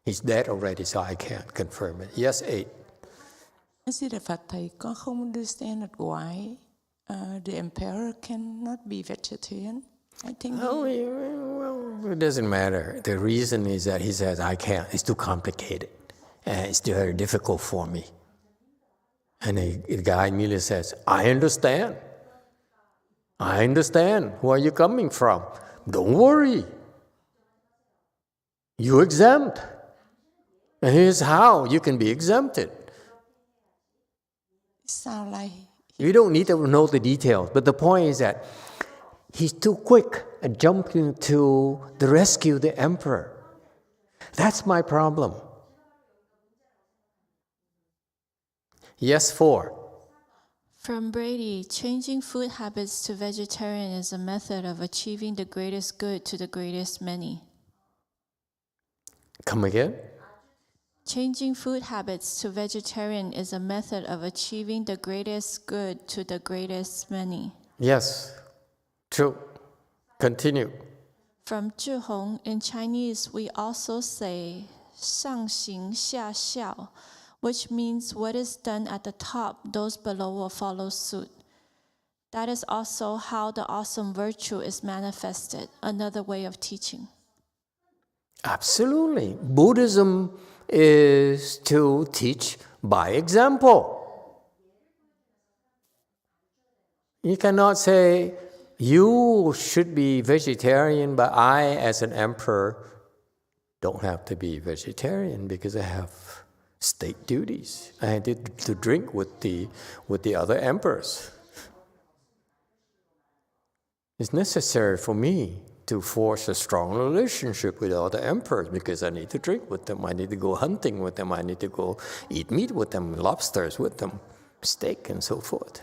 Speaker 1: He's dead already, so I can't confirm it. Yes, 8.
Speaker 11: I see the Phật thầy con không understand that why the emperor cannot be vegetarian. I think.
Speaker 1: Oh, well, it doesn't matter. The reason is that he says, I can't. It's too complicated. It's too very difficult for me. And the guy immediately says, I understand. I understand where you're coming from. Don't worry. You're exempt. And here's how you can be exempted.
Speaker 11: Sound like
Speaker 1: You don't need to know the details, but the point is that he's too quick at jumping to the rescue the emperor. That's my problem. Yes, 4.
Speaker 3: From Brady, changing food habits to vegetarian is a method of achieving the greatest good to the greatest many.
Speaker 1: Come again?
Speaker 3: Changing food habits to vegetarian is a method of achieving the greatest good to the greatest many.
Speaker 1: Yes, true. Continue.
Speaker 3: From Zhihong, in Chinese, we also say 上行下效, which means what is done at the top, those below will follow suit. That is also how the awesome virtue is manifested, another way of teaching.
Speaker 1: Absolutely. Buddhism is to teach by example. You cannot say, you should be vegetarian, but I, as an emperor, don't have to be vegetarian because I have state duties. I had to drink with the other emperors. It's necessary for me to force a strong relationship with other emperors because I need to drink with them, I need to go hunting with them, I need to go eat meat with them, lobsters with them, steak and so forth.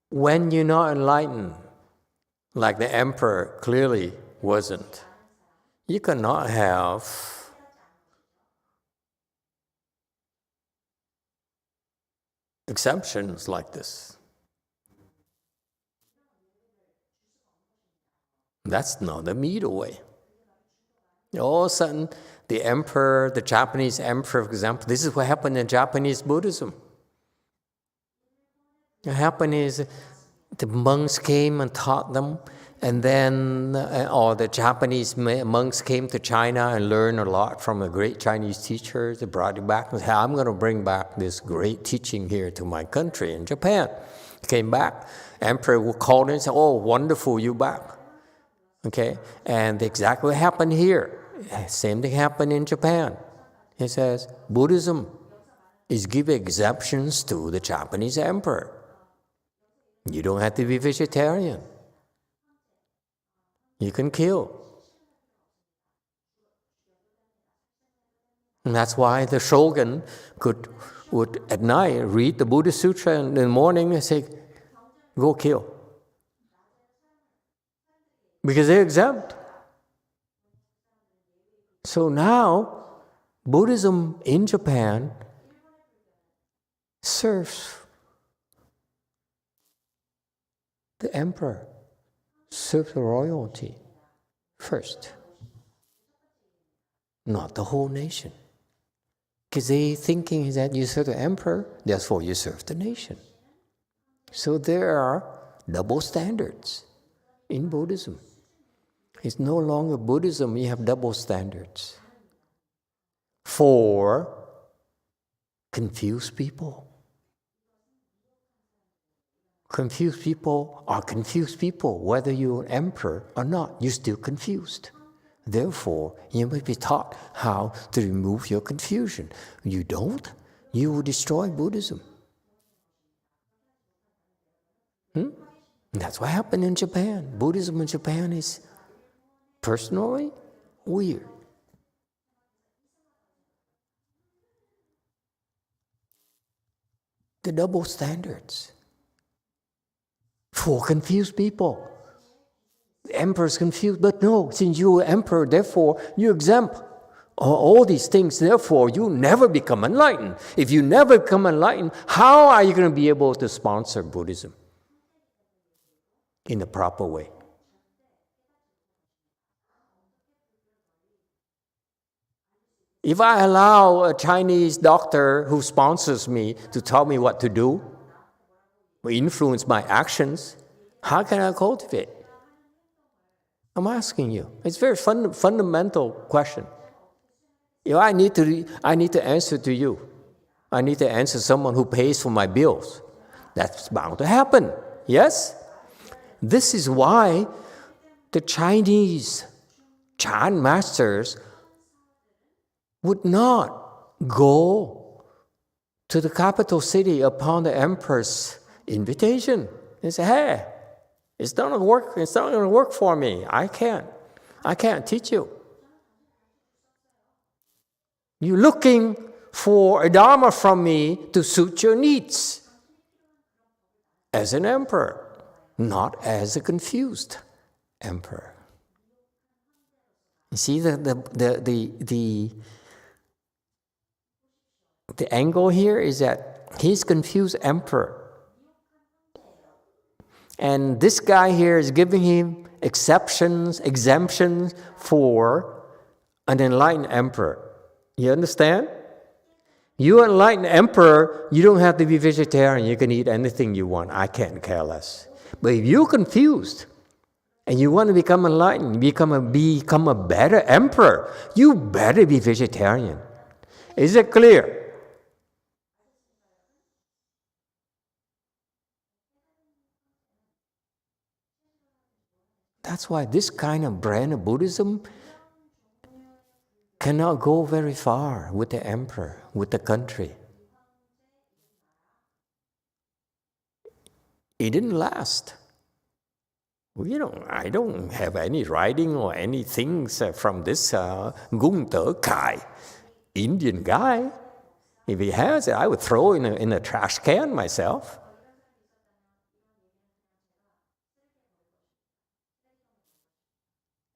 Speaker 1: When you're not enlightened, like the emperor clearly wasn't, you cannot have exemptions like this. That's not the middle way. All of a sudden, the emperor, the Japanese emperor, for example, this is what happened in Japanese Buddhism. What happened is the monks came and taught them, and then or the Japanese monks came to China and learned a lot from a great Chinese teacher. They brought it back and said, I'm going to bring back this great teaching here to my country in Japan. Came back, emperor called in and said, oh, wonderful, you back. Okay, and exactly what happened here. Same thing happened in Japan. He says, Buddhism is giving exemptions to the Japanese emperor. You don't have to be vegetarian. You can kill. And that's why the shogun would at night read the Buddha Sutra and in the morning and say, go kill. Because they're exempt. So now, Buddhism in Japan serves the emperor, serves the royalty first, not the whole nation. Because they thinking is that you serve the emperor, therefore you serve the nation. So there are double standards in Buddhism. It's no longer Buddhism. You have double standards for confused people. Confused people are confused people. Whether you're an emperor or not, you're still confused. Therefore, you must be taught how to remove your confusion. You don't, you will destroy Buddhism. That's what happened in Japan. Buddhism in Japan is personally weird. The double standards for confused people. The emperor's confused, but no, since you're emperor, therefore you exempt all these things, therefore you never become enlightened. If you never become enlightened, how are you going to be able to sponsor Buddhism in a proper way? If I allow a Chinese doctor who sponsors me to tell me what to do, or influence my actions, how can I cultivate? I'm asking you. It's a very fundamental question. If I need to answer to you. I need to answer someone who pays for my bills. That's bound to happen. Yes? This is why the Chinese Chan masters would not go to the capital city upon the emperor's invitation. They say, hey, it's not going to work for me. I can't teach you. You're looking for a Dharma from me to suit your needs as an emperor, not as a confused emperor. You see the angle here is that he's confused emperor. And this guy here is giving him exemptions for an enlightened emperor. You understand? You're an enlightened emperor, you don't have to be vegetarian. You can eat anything you want. I can't care less. But if you're confused and you want to become enlightened, become a better emperor, you better be vegetarian. Is it clear? That's why this kind of brand of Buddhism cannot go very far with the emperor, with the country. It didn't last. I don't have any writing or any things from this Gunther Kai, Indian guy. If he has it, I would throw it in a trash can myself.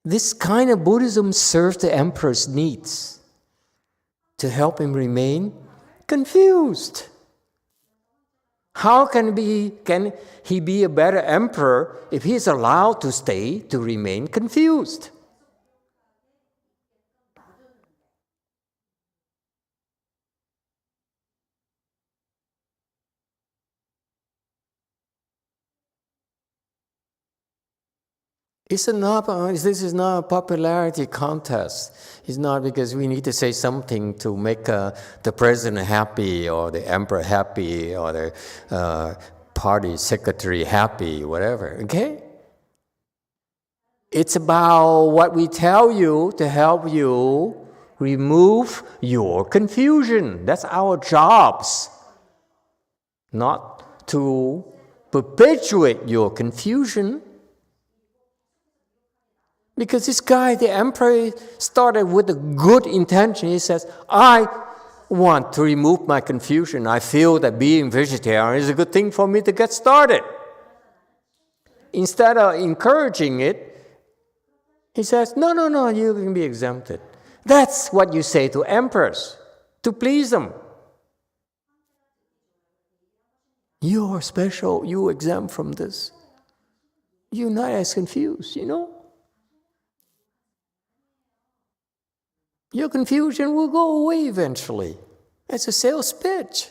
Speaker 1: This kind of Buddhism serves the emperor's needs to help him remain confused. How can he be a better emperor if he is allowed to remain confused? This is not a popularity contest. It's not because we need to say something to make the president happy or the emperor happy or the party secretary happy, whatever, okay? It's about what we tell you to help you remove your confusion. That's our jobs. Not to perpetuate your confusion. Because this guy, the emperor, started with a good intention. He says, I want to remove my confusion. I feel that being vegetarian is a good thing for me to get started. Instead of encouraging it, he says, no, you can be exempted. That's what you say to emperors, to please them. You're special, you're exempt from this. You're not as confused, you know? Your confusion will go away eventually. It's a sales pitch.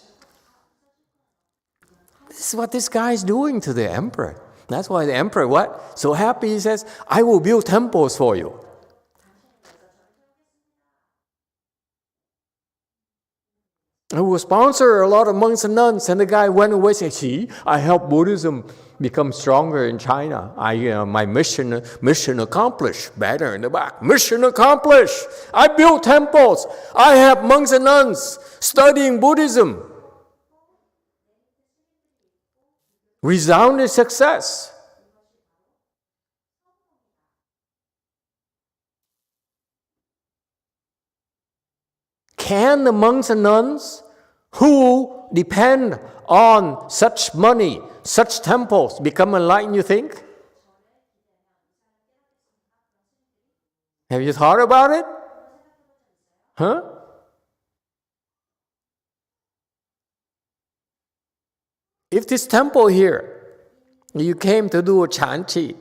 Speaker 1: This is what this guy is doing to the emperor. That's why the emperor, what? So happy, he says, I will build temples for you. I will sponsor a lot of monks and nuns. And the guy went away and said, see, I helped Buddhism become stronger in China. My mission accomplished. Better in the back. Mission accomplished. I built temples. I have monks and nuns studying Buddhism. Resounding success. Can the monks and nuns who depend on such money, such temples, become enlightened, you think? Have you thought about it? Huh? If this temple here, you came to do a chanchi,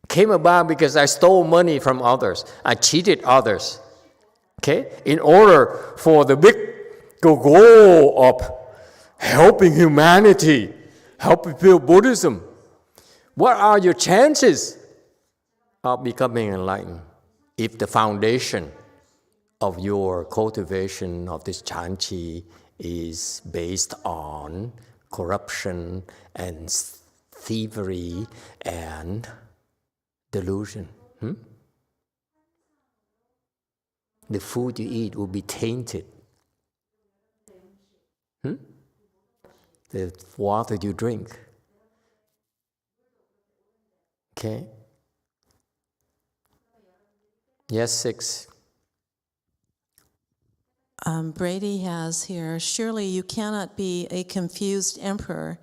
Speaker 1: came about because I stole money from others, I cheated others, okay? In order for the big goal of helping humanity, helping build Buddhism, what are your chances of becoming enlightened if the foundation of your cultivation of this chanchi is based on corruption and thievery and delusion? The food you eat will be tainted. The water you drink. Okay? Yes, 6.
Speaker 7: Brady has here, surely you cannot be a confused emperor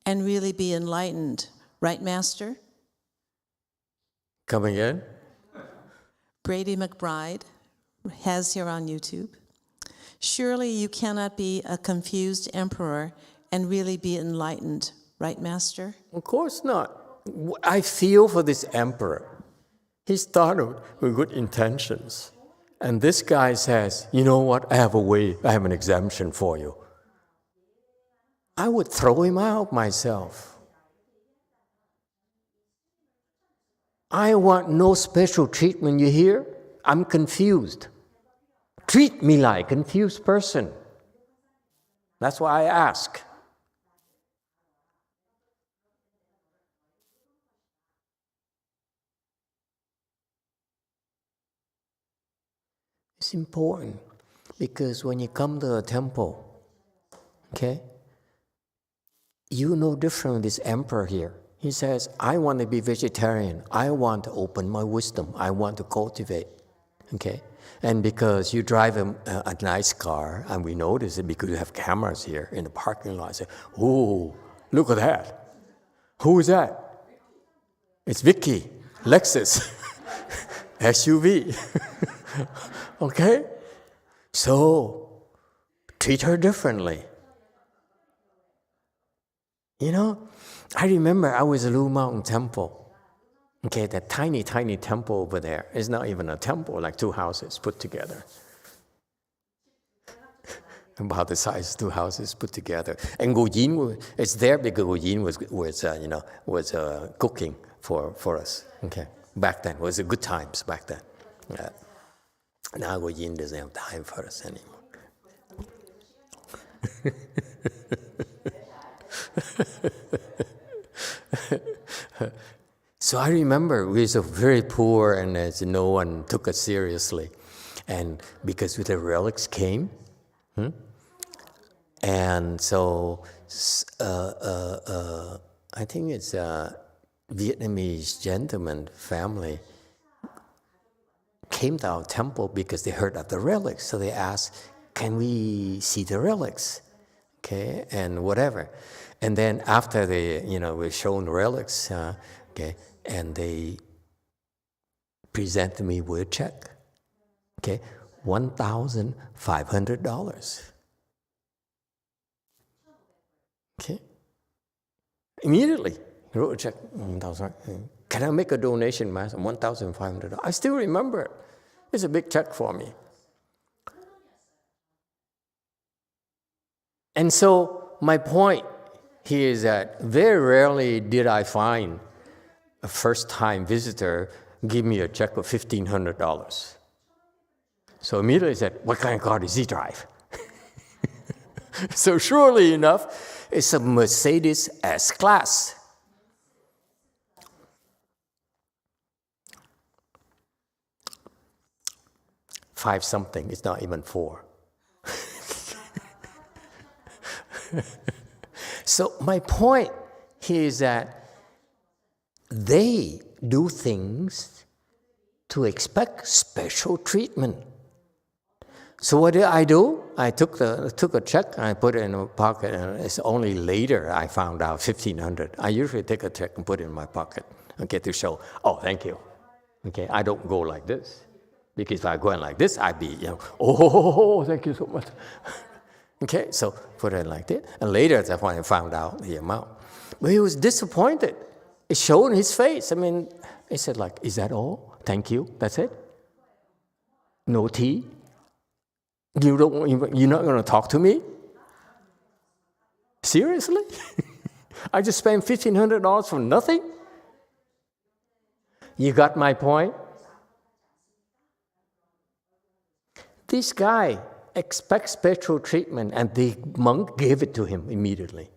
Speaker 7: and really be enlightened, right, Master?
Speaker 1: Come again?
Speaker 7: Brady McBride has here on YouTube. Surely you cannot be a confused emperor and really be enlightened, right, Master?
Speaker 1: Of course not. I feel for this emperor. He started with good intentions. And this guy says, you know what, I have a way, I have an exemption for you. I would throw him out myself. I want no special treatment, you hear? I'm confused. Treat me like a confused person. That's why I ask. It's important because when you come to a temple, okay, you know different with this emperor here. He says, I want to be vegetarian. I want to open my wisdom. I want to cultivate. Okay? And because you drive a nice car, and we notice it because you have cameras here in the parking lot. I say, oh, look at that. Who is that? It's Vicky, Lexus, SUV. Okay? So, treat her differently. You know, I remember I was at Blue Mountain Temple. Okay, that tiny, tiny temple over there is not even a temple, like 2 houses put together. About the size of 2 houses put together. And Gu Yin, it's there because Gu Yin was cooking for us. Okay, back then. It was good times back then. Now Gu Yin doesn't have time for us anymore. So I remember we were very poor, and no one took us seriously. And because the relics came, and so I think it's a Vietnamese gentleman family came to our temple because they heard of the relics. So they asked, can we see the relics? Okay, and whatever. And then after they, were shown relics, okay, and they presented me with a check, okay, $1,500. Okay, immediately he wrote a check, $1,000. Can I make a donation, Master? $1,500. I still remember it. It's a big check for me. And so my point here is that very rarely did I find a first-time visitor give me a check of $1,500. So immediately I said, what kind of car does he drive? So surely enough, it's a Mercedes S-Class. Five something, it's not even four. So my point here is that they do things to expect special treatment. So what did I do? I took a check, and I put it in my pocket, and it's only later I found out $1,500. I usually take a check and put it in my pocket, okay, to show, oh, thank you. Okay, I don't go like this. Because if I go in like this, I'd be, oh, thank you so much. Okay, so put it like that. And later, that's when I found out the amount. But he was disappointed. It showed in his face. I mean, he said like, is that all? Thank you, that's it? No tea? You're not going to talk to me? Seriously? I just spent $1,500 for nothing? You got my point? This guy expects special treatment, and the monk gave it to him immediately.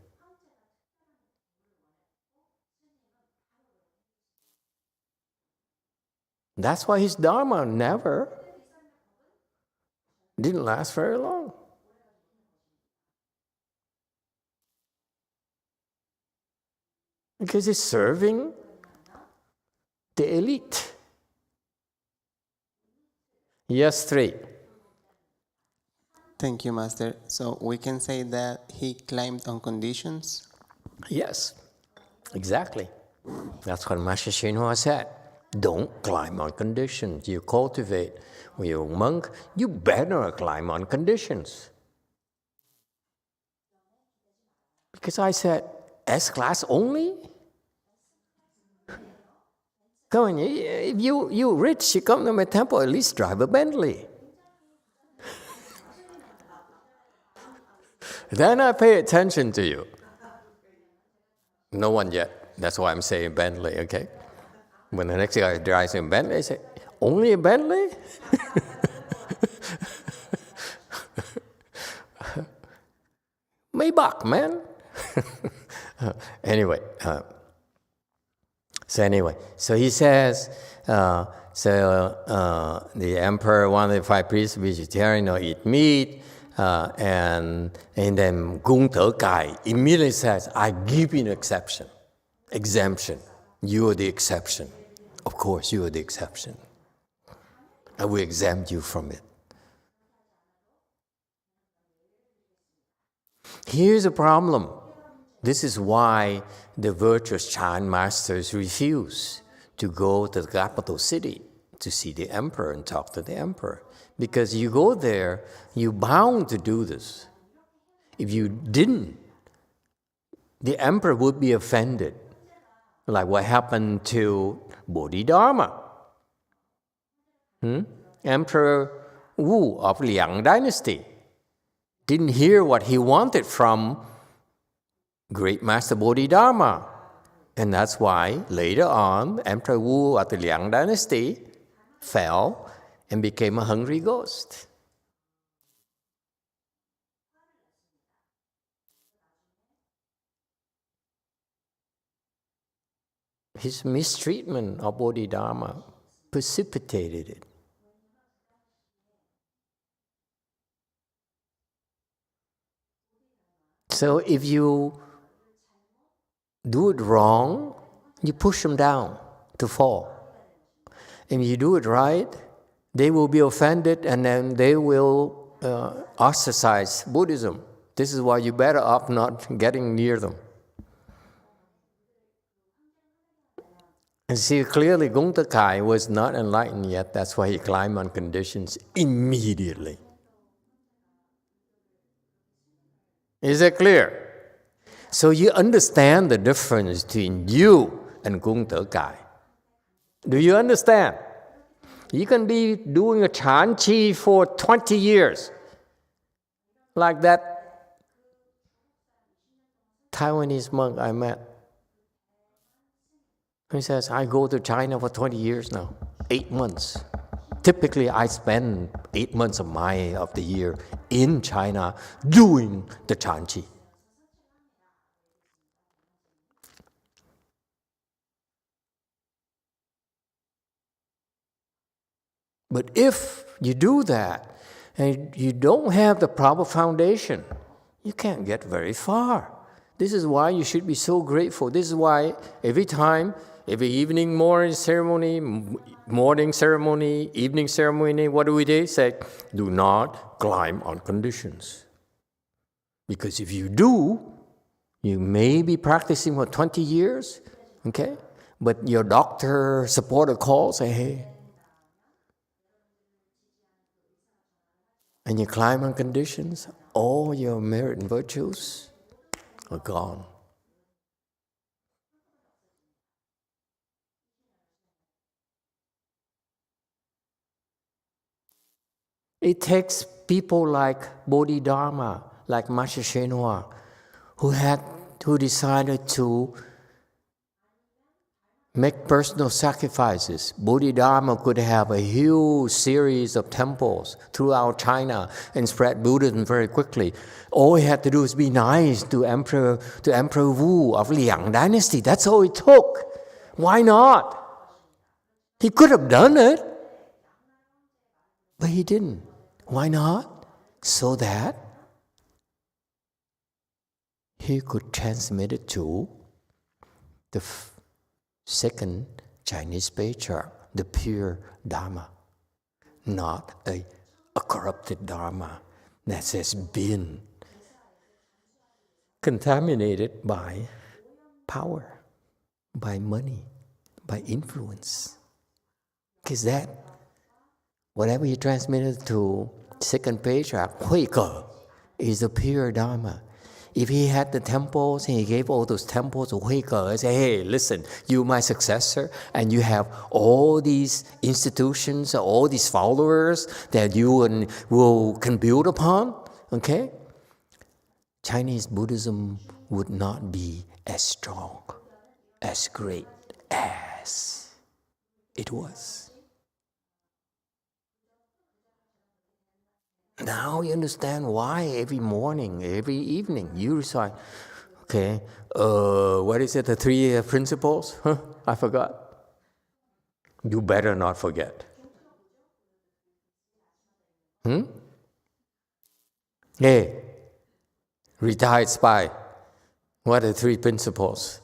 Speaker 1: That's why his Dharma didn't last very long. Because he's serving the elite. Yes, 3.
Speaker 9: Thank you, Master. So we can say that he climbed on conditions?
Speaker 1: Yes, exactly. That's what Master YongHua said. Don't climb on conditions. You cultivate when you're a monk, you better climb on conditions. Because I said, S-Class only? Come on, if you're rich, you come to my temple, at least drive a Bentley. Then I pay attention to you. No one yet. That's why I'm saying Bentley, okay? When the next guy drives a Bentley, I say, only a Bentley? Maybach, man. Anyway, so he says, the emperor wanted 5 priests vegetarian or eat meat, and then Gung Te Kai immediately says, I give you an exemption. You are the exception. Of course, you are the exception. I will exempt you from it. Here's the problem. This is why the virtuous Chan masters refuse to go to the capital city to see the emperor and talk to the emperor. Because you go there, you're bound to do this. If you didn't, the emperor would be offended. Like what happened to Bodhidharma. Emperor Wu of Liang dynasty didn't hear what he wanted from great master Bodhidharma. And that's why later on, Emperor Wu of the Liang dynasty fell and became a hungry ghost. His mistreatment of Bodhidharma precipitated it. So if you do it wrong, you push them down to fall. And if you do it right, they will be offended and then they will ostracize Buddhism. This is why you're better off not getting near them. And see, clearly Gung Te Kai was not enlightened yet. That's why he climbed on conditions immediately. Is that clear? So you understand the difference between you and Gung Te Kai. Do you understand? You can be doing a Chan Chi for 20 years, like that Taiwanese monk I met. He says, I go to China for 20 years now, 8 months. Typically, I spend 8 months of the year in China doing the Chanqi. But if you do that and you don't have the proper foundation, you can't get very far. This is why you should be so grateful. This is why every evening, morning ceremony, evening ceremony, what do we do? Say, do not climb on conditions. Because if you do, you may be practicing for 20 years, okay? But your doctor supporter calls, say, hey, and you climb on conditions, all your merit and virtues are gone. It takes people like Bodhidharma, like Master YongHua, who decided to make personal sacrifices. Bodhidharma could have a huge series of temples throughout China and spread Buddhism very quickly. All he had to do is be nice to Emperor Wu of Liang dynasty. That's all it took. Why not? He could have done it, but he didn't. Why not? So that he could transmit it to the second Chinese patriarch, the pure Dharma, not a corrupted Dharma that has been contaminated by power, by money, by influence. Because that, whatever he transmitted to second patriarch, Hui Ge, is the pure Dharma. If he had the temples and he gave all those temples to Hui Ge and say, hey, listen, you're my successor and you have all these institutions, all these followers that you can build upon, okay? Chinese Buddhism would not be as strong, as great as it was. Now you understand why every morning, every evening you recite, okay, what is it, the 3 principles? Huh? I forgot. You better not forget. Hey, retired spy, what are the 3 principles?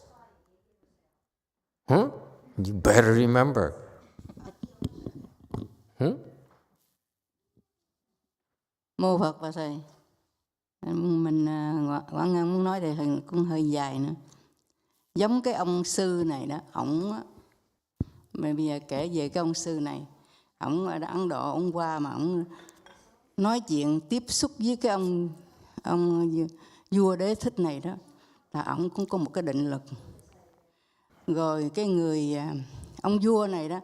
Speaker 1: You better remember.
Speaker 12: Mô Phật và Thầy. Mình Quảng Ngân muốn nói thì cũng hơi dài nữa. Giống cái ông sư này đó, ổng mà bây giờ kể về cái ông sư này, ổng ở Ấn Độ, ổng qua mà ổng nói chuyện tiếp xúc với cái ông vua Đế Thích này đó, là ổng cũng có một cái định lực. Rồi cái người ông vua này đó,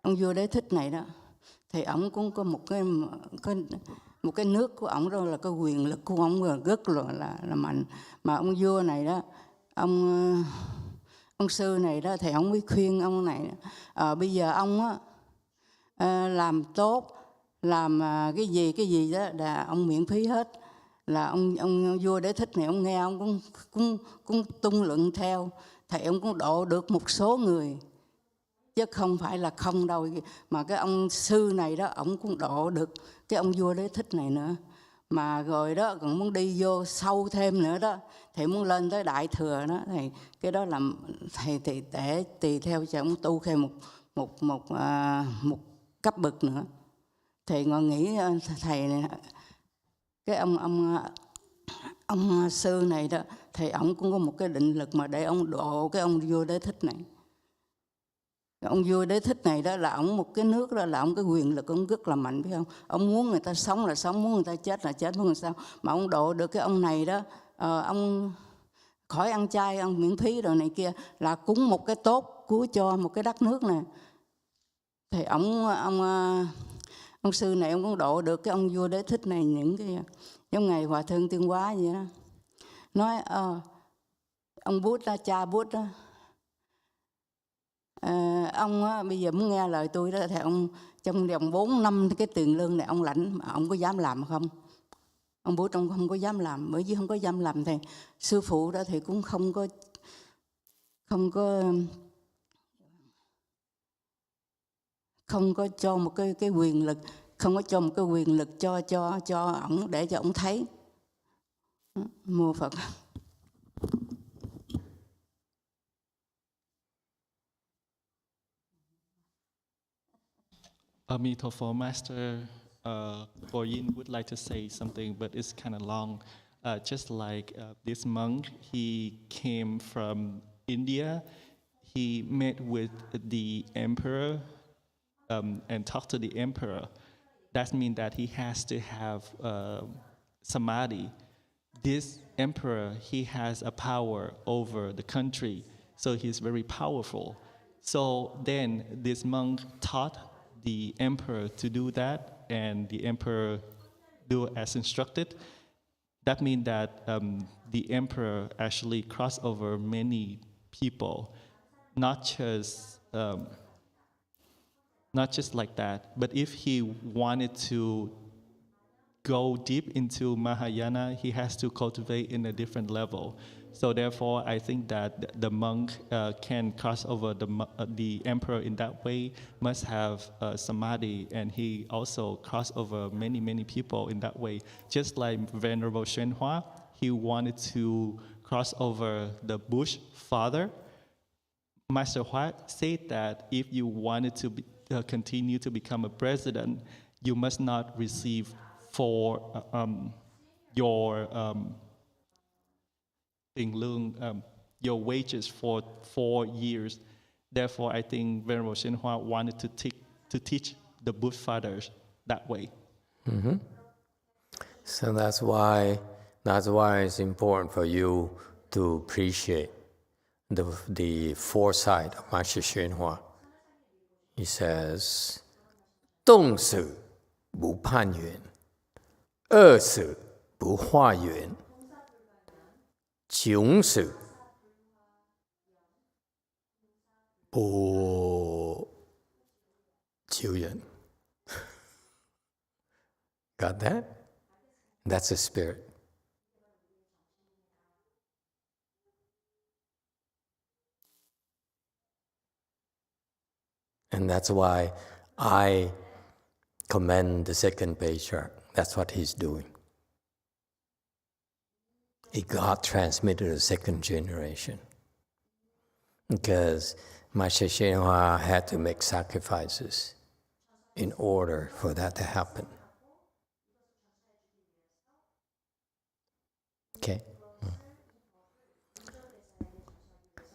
Speaker 12: ông vua Đế Thích này đó, thì ổng cũng có một cái nước của ổng, đó là cái quyền lực của ổng rất là mạnh. Mà ông vua này đó, ông sư này đó, thì ổng mới khuyên ông này, bây giờ ông á, làm tốt, làm cái gì đó là ông miễn phí hết. Là ông vua Đế Thích này, ông nghe ông cũng tung luận theo, thì ông cũng độ được một số người, chứ không phải là không đâu. Mà cái ông sư này đó, ông cũng độ được cái ông vua Đế Thích này nữa. Mà rồi đó còn muốn đi vô sâu thêm nữa đó, thì muốn lên tới đại thừa đó, thì cái đó là thầy để tùy theo cho ông tu thêm một cấp bậc nữa. Thì ngồi nghĩ thầy này, cái ông sư này đó, thì ông cũng có một cái định lực mà để ông độ cái ông vua Đế Thích này. Ông vua Đế Thích này đó, là ông một cái nước đó, là ông cái quyền lực ông rất là mạnh, biết không? Ông muốn người ta sống là sống, muốn người ta chết là chết, muốn người sao. Mà ông độ được cái ông này đó, ông khỏi ăn chay, ông miễn phí rồi này kia, là cúng một cái tốt của cho một cái đất nước này. Thì ông sư này ông cũng độ được cái ông vua Đế Thích này những cái giống ngày Hòa Thượng Tuyên Hóa vậy đó. Nói ông Bút đó, cha Bút đó, Ông á, bây giờ muốn nghe lời tôi đó thì ông trong vòng 4 năm cái tiền lương này ông lãnh, mà ông có dám làm không? Ông bố trong không có dám làm, bởi vì không có dám làm thì sư phụ đó thì cũng không có cho một cái quyền lực, không có cho một cái quyền lực cho ổng để cho ổng thấy. Mô Phật.
Speaker 4: Emitofuo, Master, Boyin would like to say something, but it's kind of long. Just like this monk, he came from India. He met with the emperor and talked to the emperor. That means that he has to have samadhi. This emperor, he has a power over the country, so he's very powerful. So then this monk taught the emperor to do that, and the emperor do as instructed. That means that the emperor actually crossed over many people, not just like that. But if he wanted to go deep into Mahayana, he has to cultivate in a different level. So therefore, I think that the monk can cross over the emperor in that way, must have samadhi, and he also cross over many, many people in that way. Just like Venerable YongHua, he wanted to cross over the Bush father. Master Hua said that if you wanted to continue to become a president, you must not receive for your your wages for 4 years. Therefore, I think Venerable YongHua wanted to teach the Buddha fathers that way.
Speaker 1: Mm-hmm. So that's why it's important for you to appreciate the foresight of Master YongHua. He says, 动死不攀缘，饿死不化缘，穷死不求缘. Got that? That's the spirit. And that's why I commend the second patriarch. That's what he's doing. It got transmitted to the second generation. Because Master YongHua had to make sacrifices in order for that to happen. Okay?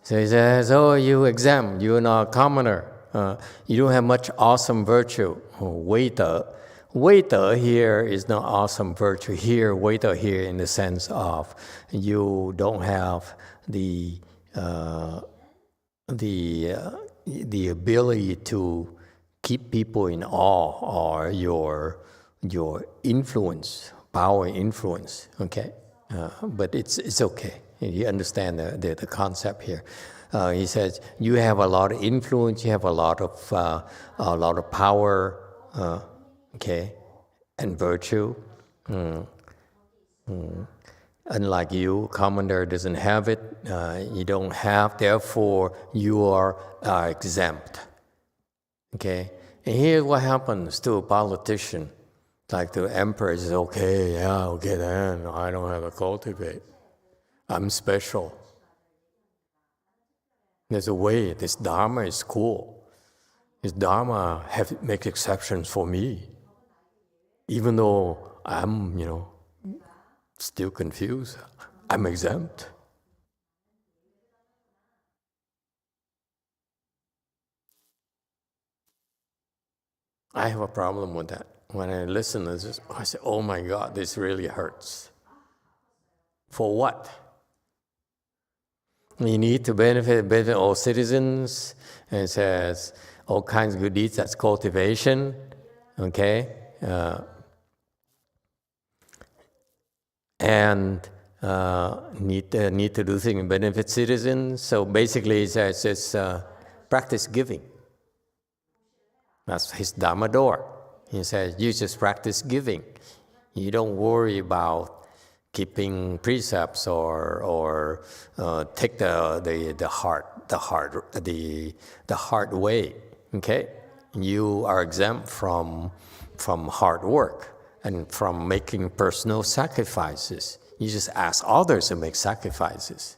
Speaker 1: So he says, oh, you exempt, you're not a commoner. You don't have much awesome virtue. Waiter. Waiter here is not awesome virtue. Here, waiter here in the sense of you don't have the ability to keep people in awe, or your influence, power influence. Okay, but it's okay. You understand the concept here. He says you have a lot of influence, you have a lot of power, okay, and virtue. Unlike you, commander doesn't have it. You don't have, therefore you are exempt. Okay, and here's what happens to a politician, like the emperor says, okay, yeah, okay then, I don't have to cultivate. I'm special. There's a way. This Dharma is cool. This Dharma makes exceptions for me. Even though I'm, still confused, I'm exempt. I have a problem with that. When I listen to this, I say, oh my God, this really hurts. For what? You need to benefit all citizens, and it says all kinds of good deeds, that's cultivation, okay? And need to do things to benefit citizens. So basically it says practice giving. That's his Dharma door. He says, you just practice giving. You don't worry about keeping precepts or take the hard way. Okay, you are exempt from hard work and from making personal sacrifices. You just ask others to make sacrifices.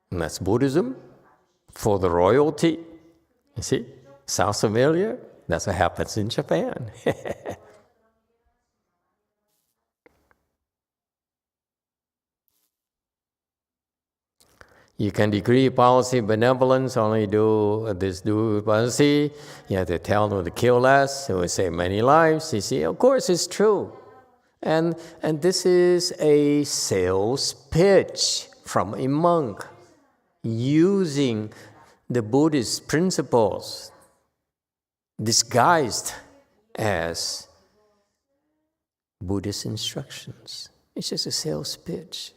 Speaker 1: And that's Buddhism for the royalty. You see, sounds familiar? That's what happens in Japan. You can decree policy benevolence, only do this, do policy. You have to tell them to kill less, it will save many lives. You see, of course it's true. And this is a sales pitch from a monk using the Buddhist principles disguised as Buddhist instructions. It's just a sales pitch.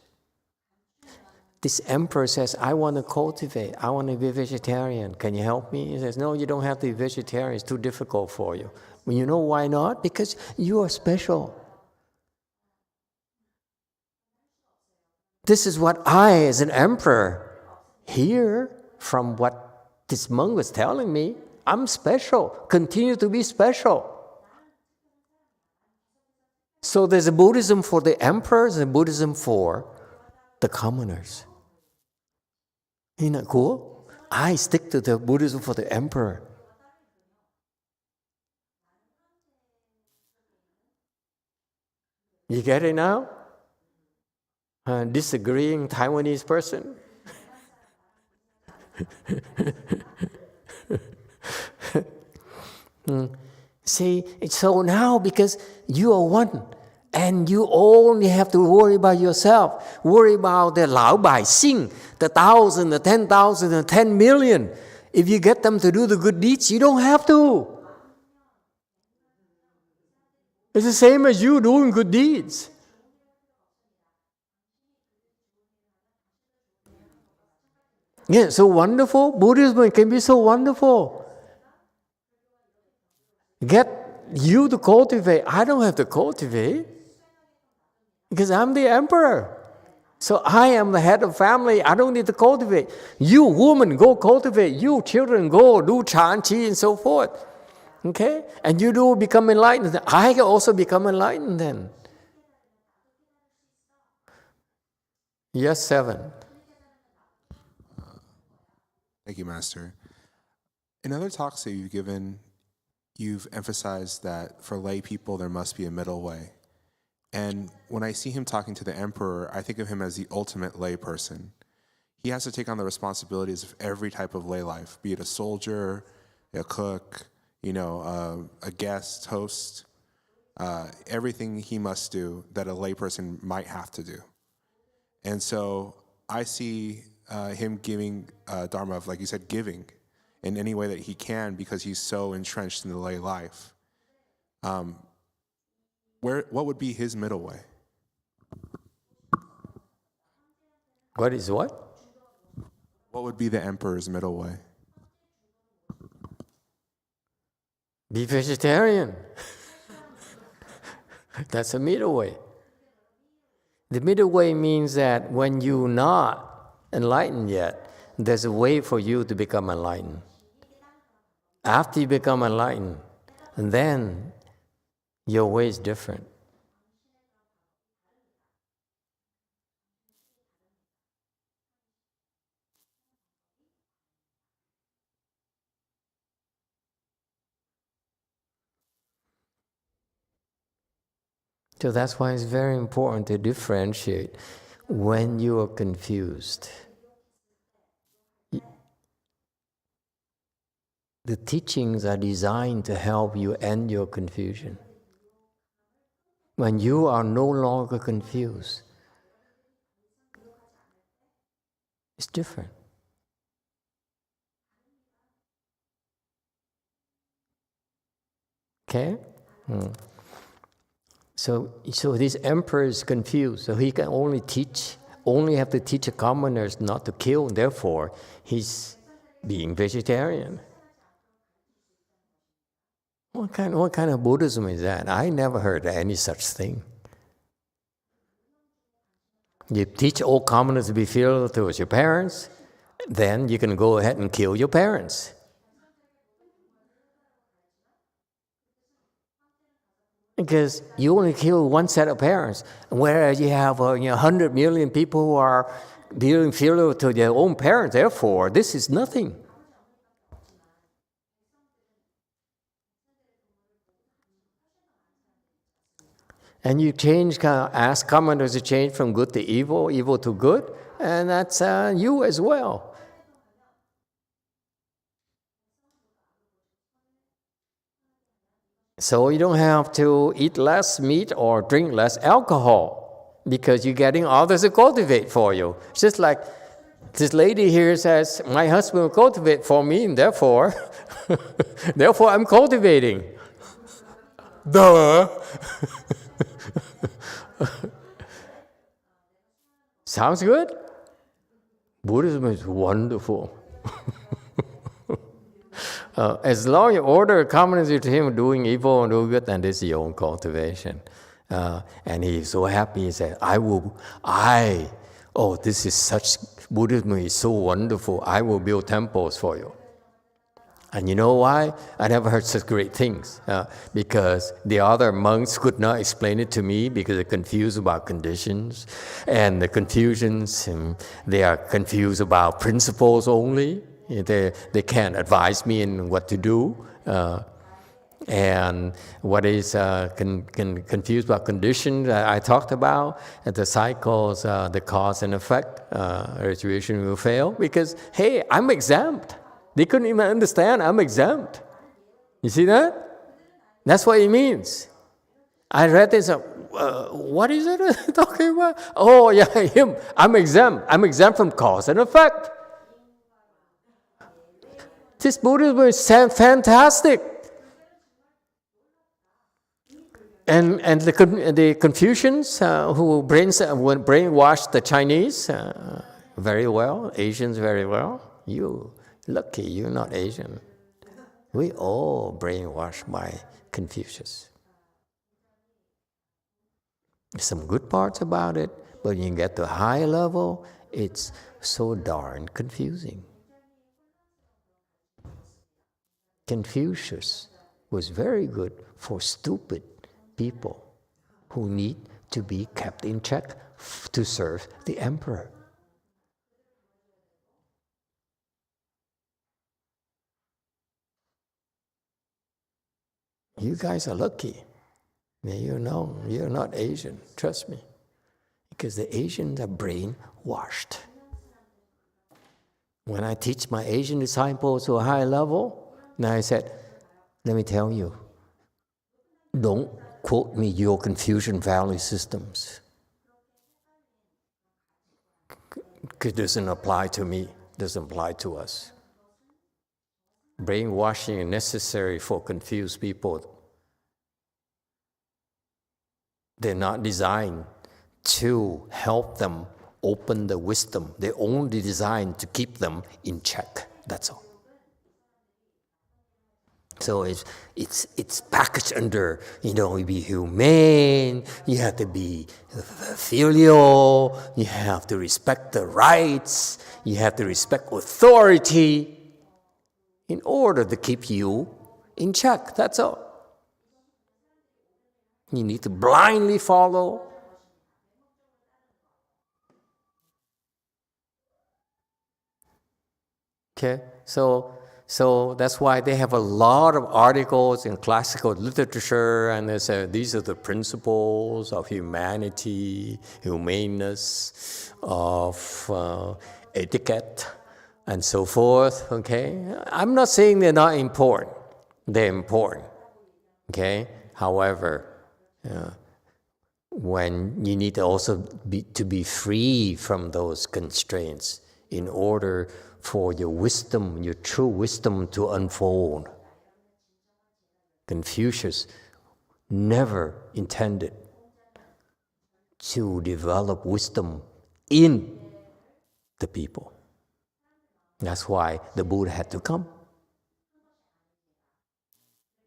Speaker 1: This emperor says, I want to cultivate, I want to be vegetarian. Can you help me? He says, no, you don't have to be vegetarian. It's too difficult for you. Well, you know why not? Because you are special. This is what I, as an emperor, hear from what this monk was telling me. I'm special. Continue to be special. So there's a Buddhism for the emperors and Buddhism for the commoners. Isn't that cool? I stick to the Buddhism for the emperor. You get it now? Disagreeing Taiwanese person? See, so now because you are one, and you only have to worry about yourself, worry about the 老百姓, the 1,000, the 10,000, the 10 million. If you get them to do the good deeds, you don't have to. It's the same as you doing good deeds. Yeah, so wonderful. Buddhism can be so wonderful. Get you to cultivate. I don't have to cultivate because I'm the emperor. So I am the head of family. I don't need to cultivate. You woman, go cultivate. You children, go do Chan Chi and so forth. Okay? And you do become enlightened. I can also become enlightened then. Yes, 7.
Speaker 6: Thank you, Master. In other talks that you've given, you've emphasized that for lay people, there must be a middle way. And when I see him talking to the emperor, I think of him as the ultimate lay person. He has to take on the responsibilities of every type of lay life, be it a soldier, a cook, a guest, host, everything he must do that a lay person might have to do. And so I see him giving Dharma of, like you said, giving in any way that he can because he's so entrenched in the lay life. What would be his middle way?
Speaker 1: What is what?
Speaker 6: What would be the emperor's middle way?
Speaker 1: Be vegetarian. That's a middle way. The middle way means that when you're not enlightened yet, there's a way for you to become enlightened. After you become enlightened, and then your way is different. So that's why it's very important to differentiate when you are confused. The teachings are designed to help you end your confusion. When you are no longer confused, it's different. Okay? So this emperor is confused, so he can only have to teach the commoners not to kill, and therefore he's being vegetarian. What kind of Buddhism is that? I never heard of any such thing. You teach all commoners to be filial towards your parents, then you can go ahead and kill your parents. Because you only kill one set of parents, whereas you have 100 million people who are being filial to their own parents. Therefore, this is nothing. And you ask commoners to change from good to evil, evil to good, and that's you as well. So you don't have to eat less meat or drink less alcohol because you're getting others to cultivate for you. It's just like this lady here says, my husband will cultivate for me, and therefore, therefore I'm cultivating. Duh. Sounds good? Buddhism is wonderful. As long as you order a commoners to him doing evil and doing good, then this is your own cultivation. And he's so happy, he said, this is such, Buddhism is so wonderful, I will build temples for you. And you know why? I never heard such great things. Because the other monks could not explain it to me because they're confused about conditions. And the confusions, they are confused about principles only. They can't advise me in what to do. And what is confused about conditions, I talked about, the cycles, the cause and effect, retribution will fail. Because, hey, I'm exempt. They couldn't even understand I'm exempt. You see that? That's what it means. I read this, what is it talking about? Oh, yeah, him. I'm exempt. I'm exempt from cause and effect. This Buddhism is fantastic. And the Confucians who brainwashed the Chinese very well, Asians very well. You lucky you're not Asian. We all brainwashed by Confucius. There's some good parts about it, but when you get to a high level, it's so darn confusing. Confucius was very good for stupid people who need to be kept in check to serve the emperor. You guys are lucky. You know, you're not Asian, trust me. Because the Asians are brainwashed. When I teach my Asian disciples to a high level, now I said, let me tell you, don't quote me your Confucian value systems. It doesn't apply to me, doesn't apply to us. Brainwashing is necessary for confused people. They're not designed to help them open the wisdom. They're only designed to keep them in check. That's all. So it's packaged under, you be humane, you have to be filial, you have to respect the rights, you have to respect authority in order to keep you in check. That's all. You need to blindly follow. Okay, so that's why they have a lot of articles in classical literature, and they say these are the principles of humanity, humaneness, of etiquette, and so forth. Okay, I'm not saying they're not important. They're important. Okay, however, when you need to also be free from those constraints in order for your wisdom, your true wisdom to unfold. Confucius never intended to develop wisdom in the people. That's why the Buddha had to come.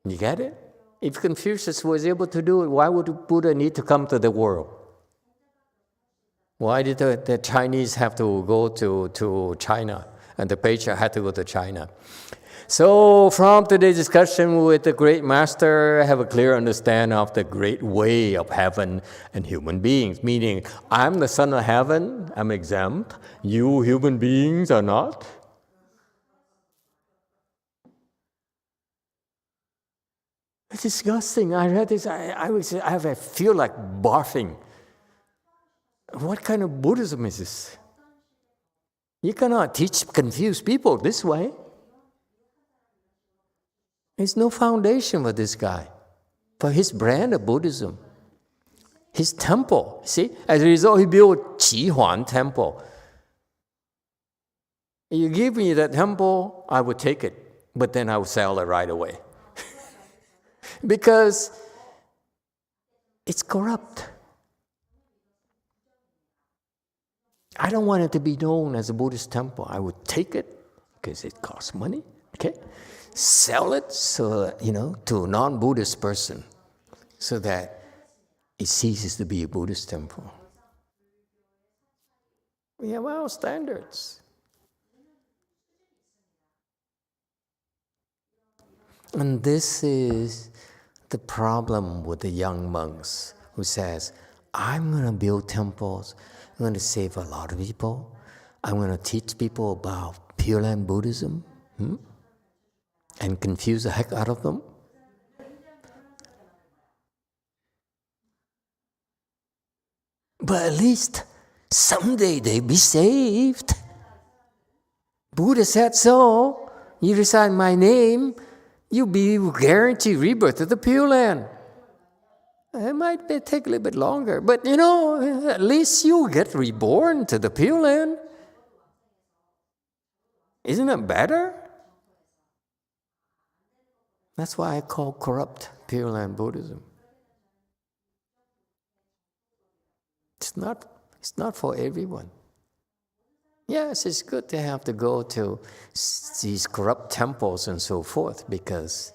Speaker 1: You get it? If Confucius was able to do it, why would Buddha need to come to the world? Why did the Chinese have to go to China and the patriarch had to go to China? So from today's discussion with the great master, I have a clear understanding of the great way of heaven and human beings, meaning I'm the son of heaven, I'm exempt, you human beings are not. It's disgusting. I read this, I feel like barfing. What kind of Buddhism is this? You cannot teach confused people this way. There's no foundation for this guy, for his brand of Buddhism. His temple, see? As a result, he built Qi Huan temple. You give me that temple, I would take it, but then I would sell it right away. Because it's corrupt. I don't want it to be known as a Buddhist temple. I would take it because it costs money, okay? Sell it so, to a non-Buddhist person so that it ceases to be a Buddhist temple. We have our standards. And this is the problem with the young monks who says, I'm going to build temples, I'm going to save a lot of people, I'm going to teach people about Pure Land Buddhism, and confuse the heck out of them. But at least someday they'll be saved. Buddha said so. You recite my name, you'll be guaranteed rebirth to the Pure Land. It might take a little bit longer, but at least you get reborn to the Pure Land. Isn't it better? That's why I call corrupt Pure Land Buddhism. It's not for everyone. Yes, it's good to have to go to these corrupt temples and so forth because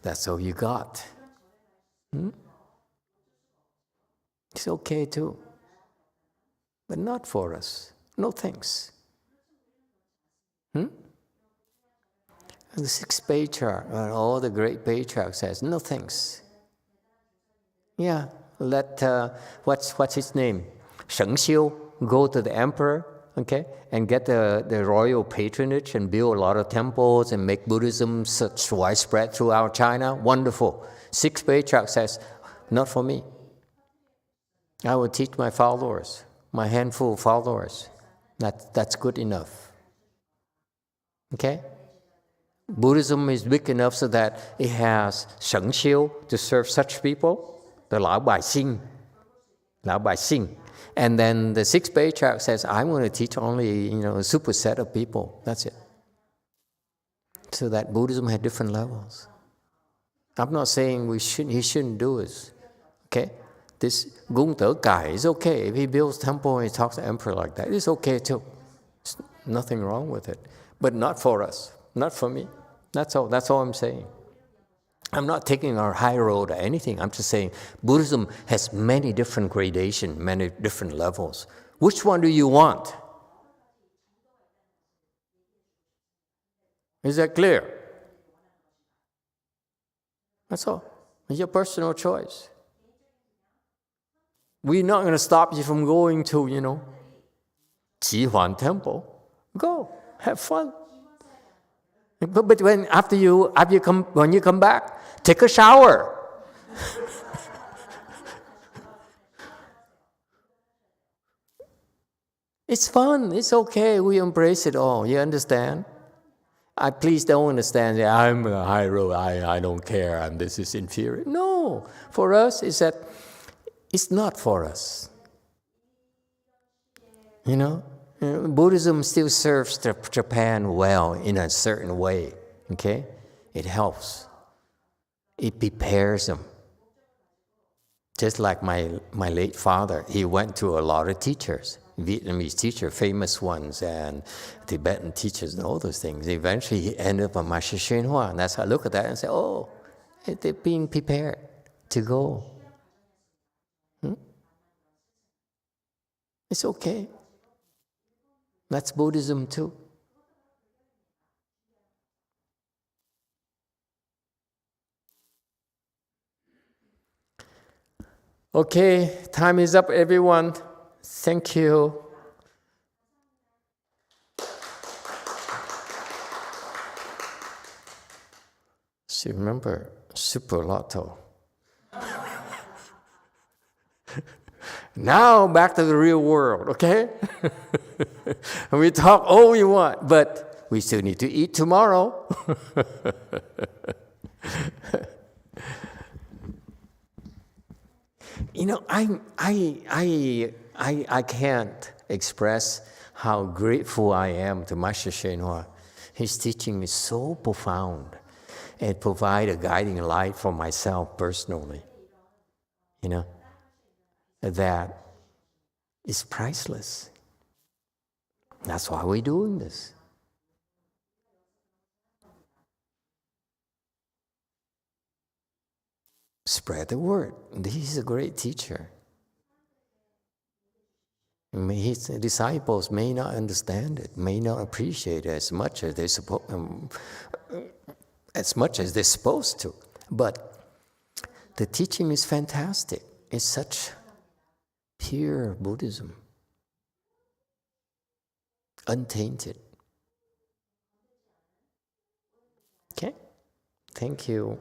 Speaker 1: that's all you got. It's okay too. But not for us. No thanks. And the sixth patriarch, all the great patriarchs says, no thanks. Yeah, let, what's his name? Sheng Xiu go to the emperor, okay, and get the royal patronage and build a lot of temples and make Buddhism such widespread throughout China. Wonderful. Sixth patriarch says, not for me. I will teach my followers, my handful of followers. That's good enough. Okay? Buddhism is big enough so that it has Sheng Xiu to serve such people, the Lao Bai Xing. And then the sixth patriarch says, I'm going to teach only, a superset of people. That's it. So that Buddhism had different levels. I'm not saying he shouldn't do it. Okay? This Gung Te Kai is okay. If he builds temple and he talks to the emperor like that, it's okay too. There's nothing wrong with it. But not for us. Not for me. That's all I'm saying. I'm not taking our high road or anything. I'm just saying Buddhism has many different gradations, many different levels. Which one do you want? Is that clear? That's all. It's your personal choice. We're not going to stop you from going to, Qi Huan Temple. Go, have fun. But when you come back, take a shower. It's fun. It's okay. We embrace it all. You understand? Please don't understand that I'm a high road. I don't care. And this is inferior. No. For us, it's that it's not for us. Buddhism still serves Japan well in a certain way, okay? It helps. It prepares them. Just like my late father, he went to a lot of teachers. Vietnamese teachers, famous ones, and Tibetan teachers, and all those things. Eventually, he ended up on Master YongHua, and that's how I look at that and say, oh, they're being prepared to go. It's okay. That's Buddhism too. Okay, time is up, everyone. Thank you. So remember, Super Lotto. Now back to the real world, okay? We talk all we want, but we still need to eat tomorrow. You know, I can't express how grateful I am to Master YongHua. His teaching is so profound and provide a guiding light for myself personally. You know, that is priceless. That's why we're doing this. Spread the word. He's a great teacher. His disciples may not understand it, may not appreciate it as much as they're supposed to. But the teaching is fantastic. It's such pure Buddhism, untainted. Okay? Thank you.